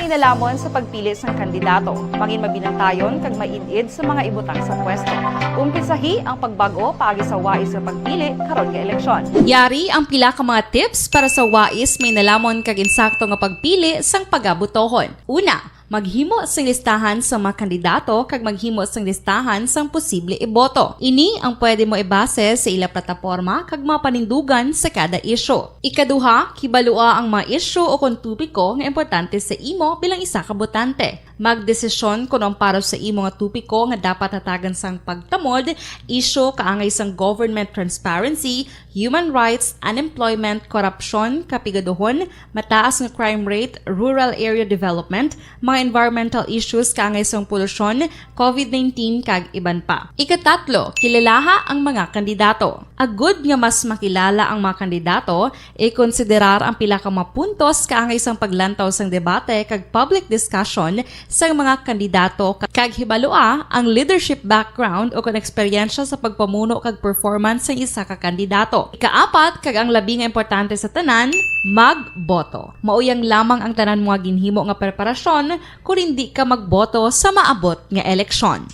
Nalamon sa pagpili sang kandidato, mangin mabinantayon kag mainid sa mga ibutang sa pwesto. Umpisahi ang pagbago paagi sa wais sa pagpili karon nga eleksyon. Yari ang pila ka mga tips para sa wais may nalamon kag insakto nga pagpili sang pagabutohon. Una, maghimo sang listahan sa mga kandidato kag maghimo sang listahan sang posible iboto. Ini ang pwede mo ibase sa ila plataporma kag mga panindugan sa kada isyu. Ikaduha, kibalua ang mga isyu o kung tupiko nga importante sa imo bilang isa ka botante. Magdesisyon kung ang para sa imo nga tupiko nga dapat hatagan sang pagtamod, isyu kaangay sang government transparency, human rights, unemployment, korupsyon, kapigaduhon, mataas nga crime rate, rural area development, mga environmental issues kaangay sang polusyon, COVID-19 kag iban pa. Ikatatlo, kilalaha ang mga kandidato. Agud nga mas makilala ang mga kandidato, i-konsiderar ang pila ka mga puntos kaangay sang paglantaw sang debate kag public discussion sang mga kandidato kag hibalua ang leadership background o kon eksperyensya sa pagpamuno kag performance sa isa ka kandidato. Ikaapat, kag ang labi nga importante sa tanan, magboto. Mauyang lamang ang tanan mga ginhimo nga preparasyon kung hindi ka magboto sa maabot nga eleksyon.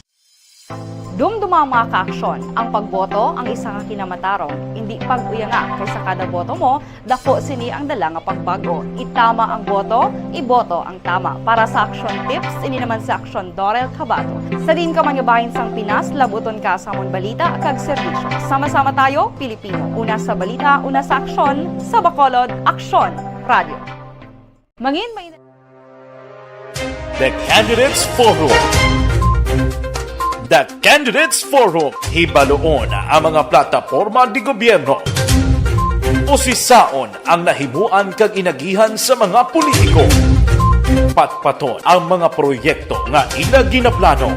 Dumduma mga kaaksyon, ang pagboto ang isa ka kinamatarong. Hindi pag-uyanga kay sa kada boto mo, dako sini ang dala nga pagbago. Itama ang boto, iboto ang tama. Para sa action tips, ini naman sa Aksyon Dorel Cabato. Sa din ka mangabahin sang Pinas, labuton ka sa among balita kag serbisyo. Sama-sama tayo, Pilipino. Una sa balita, una sa aksyon, sa Bacolod, Aksyon Radio. Mangin may The Candidates Forum. The Candidates Forum, hibaloon ang mga plataporma di gobyerno. Usisaon ang nahimuan kag inagihan sa mga politiko. Patpaton ang mga proyekto nga ila ginaplano.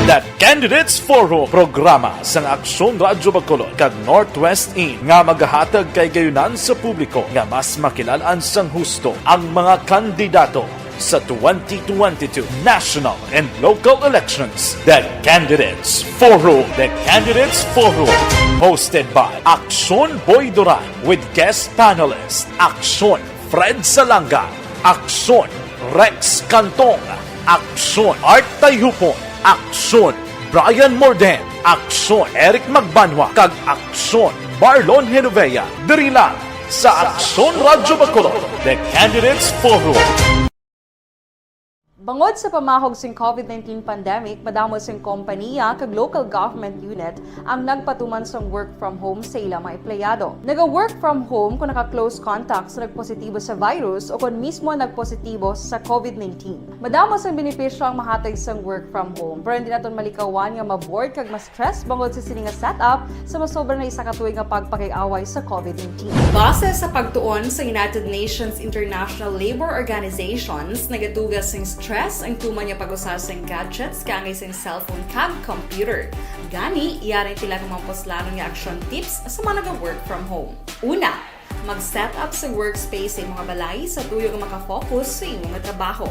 The Candidates Forum, programa sa Aksyon Radyo Bacolod kag Northwest In nga magahatag kay gayunan sa publiko nga mas makilalaan sang husto ang mga kandidato sa 2022 national and local elections. The Candidates Forum. The Candidates Forum. Hosted by Aksyon Boy Duran with guest panelists Aksyon Fred Salanga, Aksyon Rex Cantong, Aksyon Art Tayhupon, Aksyon Brian Morden, Aksyon Eric Magbanwa, kag Aksyon Marlon Genovea. Diri lang sa Aksyon Radyo Bacolod. The Candidates Forum. Bangod sa pamahog sing COVID-19 pandemic, madamo sing kompanya kag local government unit ang nagpatuman sang work from home sa ilang mga empleyado. Naga-work from home kung naka-close contacts na nagpositibo sa virus o kung mismo nagpositibo sa COVID-19. Madamo sang benepisyo ang mahatag sang work from home, pero hindi naton malikawan nga ma-bored kag ma-stress bangod sa sini nga setup sa masobra na isa ka tuig nga pagpakiaway sa COVID-19. Base sa pagtuon sa United Nations International Labor Organizations, nagatugas sing stress ang tuman niya pag-usar sa gadgets kangay sa cellphone kag computer. Gani, iyaring tila kung mga poslano nga action tips sa mga nag-work from home. Una, Mag-set up sa workspace sa imong balay sa tuyo nga makafocus sa imong nga trabaho.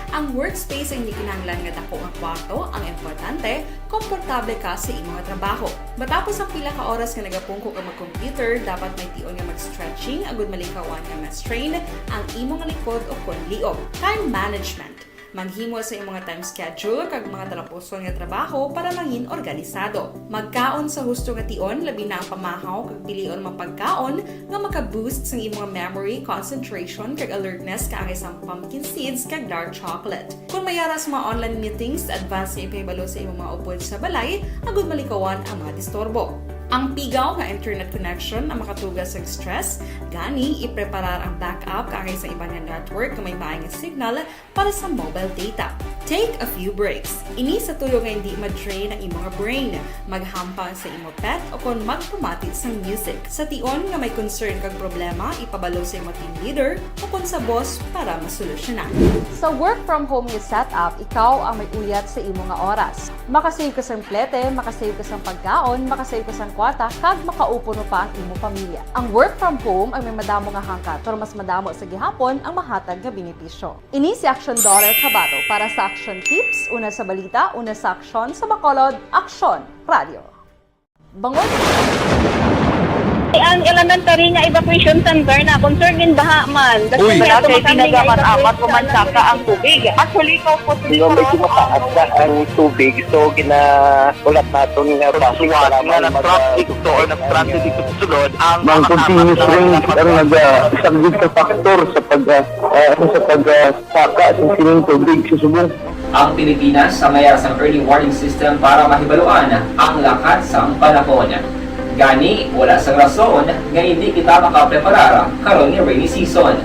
Ang workspace ay hindi kinahanglan nga dako nga kwarto, ang importante, komportable ka sa imong nga trabaho. Matapos ang pila ka oras nga nagapungko ka mag-computer, dapat may tion nga mag-stretching agud malikawan nga ma-strain ang imong likod o kon liog. Time management. Maghimo sa imong time schedule kag mga talapuson nga trabaho para mangin organisado. Magkaon sa husto nga tion, labi na ang pamahaw kag pilion mang pagkaon nga maka-boost sa imong memory, concentration kag alertness kaangay sang pumpkin seeds kag dark chocolate. Kung mayara sa mga online meetings, advance nga ipahibalo sa imong mga upod sa balay, agud malikawan ang mga disturbo. Ang pigaw nga internet connection ang makatugas sa stress, gani ipreparar ang backup kaangay sa ibang network nga may maayong signal para sa mobile data. Take a few breaks. Ini sa tuyo nga hindi ma-drain ang imong brain, maghampang sa imong pet o kon magpumatit sa music. Sa tion nga may concern kag problema, ipabalo sa imong team leader o kon sa boss para masolusyonan. Sa work from home nga setup, ikaw ang may uyat sa imong nga oras. Makasave ka sa plete, makasave ka sa pagkaon, makasave ka sa kwata, kag makaupo mo pa ang imong pamilya. Ang work from home ay may madamo nga hangkat, pero mas madamo sa gihapon ang mahatag nga benepisyo. Ini si Aksyon Daughter Kabato para sa Aksyon Tips, una sa balita, una sa aksyon sa Bacolod, Aksyon Radio. Bangon! Ang elementary nga evacuation center na concern din baha man. Kasi kaya pinagamat-amat kumansaka ang tubig. Actually, ko po Medyo mataas na ang tubig. So, ulat natin nga Pagsuwat nga ng traffic to or nag-traffic dito sa sulod ang Mang continuous rain ang isang good factor sa pagsaka ng sining tubig sa subong. Ang Pilipinas sa mayroon sa early warning system para mahibaluan ang lakat sa panahon. Gani, wala sa rason nga hindi kita makapreparar karon ni rainy season.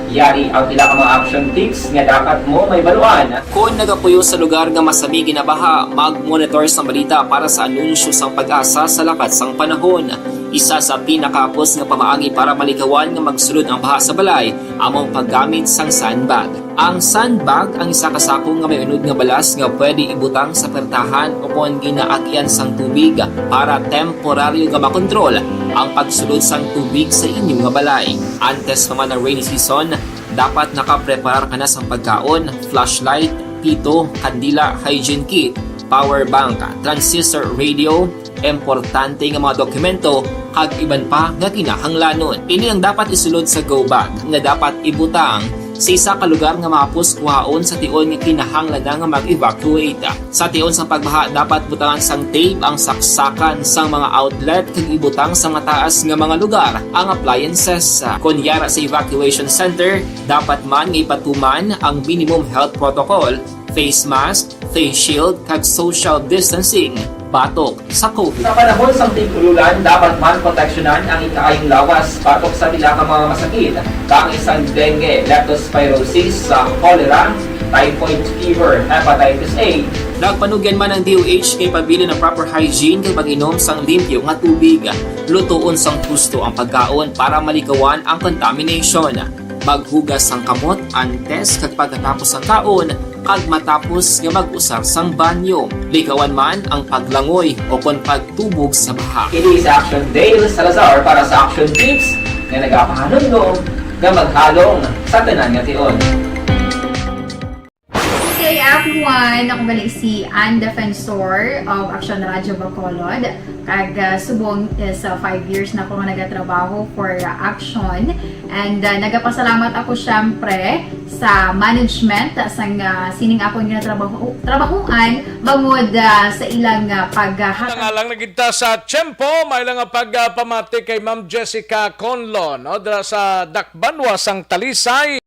Yari ang pila ka mga action tips nga dapat mo may baluan. Kung nagapuyo sa lugar nga masabi ginabaha, mag-monitor sa balita para sa anunsyo sang pag-asa sa lakat sang panahon. Isa sa pinakapos nga pamaagi para malikawan nga magsulod ang baha sa balay, among paggamit sang sandbag. Ang sandbag ang isa ka sako nga may unod nga balas nga pwede ibutang sa pertahan o kung ginaagyan sang tubig para temporaryo nga makontrol ang pagsulod sang tubig sa inyong nga balay. Antes naman ng rainy season, dapat nakapreparar ka na sang pagkaon, flashlight, pito, kandila, hygiene kit, power bank, transistor radio, importante nga mga dokumento kag iban pa nga kinahanglanon. Ini ang dapat isulod sa go bag nga dapat ibutang sa isa ka lugar nga mapus kuhaon sa tion nga kinahanglan nga mag-evacuate. Sa tion sa pagbaha dapat butangan sang tape ang saksakan sang mga outlet kag ibutang sa mataas nga mga lugar ang appliances. Kunyara sa evacuation center, dapat man nga ipatuman ang minimum health protocol, face mask, face shield kag social distancing. Batok sa COVID. Sa panahon sa tigululan, dapat man proteksyonan ang ikaayong lawas batok sa pila ka mga masakit. Kang isang dengue, leptospirosis, cholera, typhoid fever, hepatitis A. Nagpanugyan man ang DOH kay pabili ng proper hygiene kay pag-inom sang limpyo nga tubig. Lutuon sang gusto ang pagkaon para malikawan ang contamination. Maghugas sang kamot antes kag pagkatapos ang kaon kag matapos nga mag-usar sang banyo. Likawan man ang paglangoy o kon pagtubog sa baha. Kini sa Action Dale Salazar para sa Action Tips nga nagapahanundong nga maghalong sa tanan nga tion. Hey everyone! Ako balik si Ann Defensor of Aksyon Radio Bacolod. Kag subong is 5 years na ako nga nagatrabaho for Aksyon. And nagapasalamat ako syempre sa management sang sining ako nga trabahuan bangod sa ilang lang nagita sa Tiyempo, may lang pagpamati kay Ma'am Jessica Conlo, no? Dara sa Dakbanwa sang Talisay.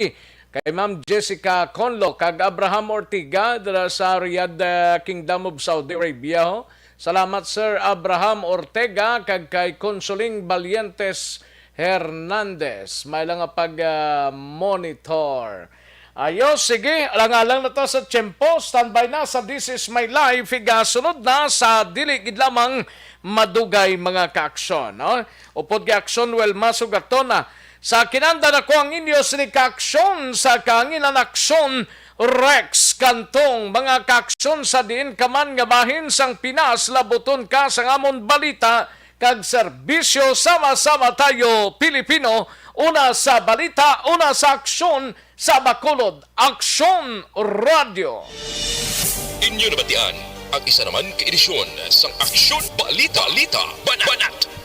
Kay Ma'am Jessica Conlo, kag Abraham Ortiga, dara sa Riyadh Kingdom of Saudi Arabia. Ho. Salamat Sir Abraham Ortega, kag kay Consoling Valientes Hernandez. May lang pag-monitor. Ayos, sige, alang-alang na to sa Tiyempo. Standby na sa This Is My Life. Sunod na sa diligid lamang madugay mga kaaksyon. No? Upod kay aksyon, well, masugato na. Sa kinanda na ko ang inyo sinikaaksyon sa kanginan aksyon Rex Cantong. Mga kaaksyon sa diin kaman nga bahin sang Pinas, labuton ka sa amon balita kag serbisyo, sama-sama tayo Pilipino Una sa balita, una sa aksyon sa Bacolod. Aksyon Radio. Inyo nabatian ang isa naman ka edisyon sang Aksyon Balita Banat.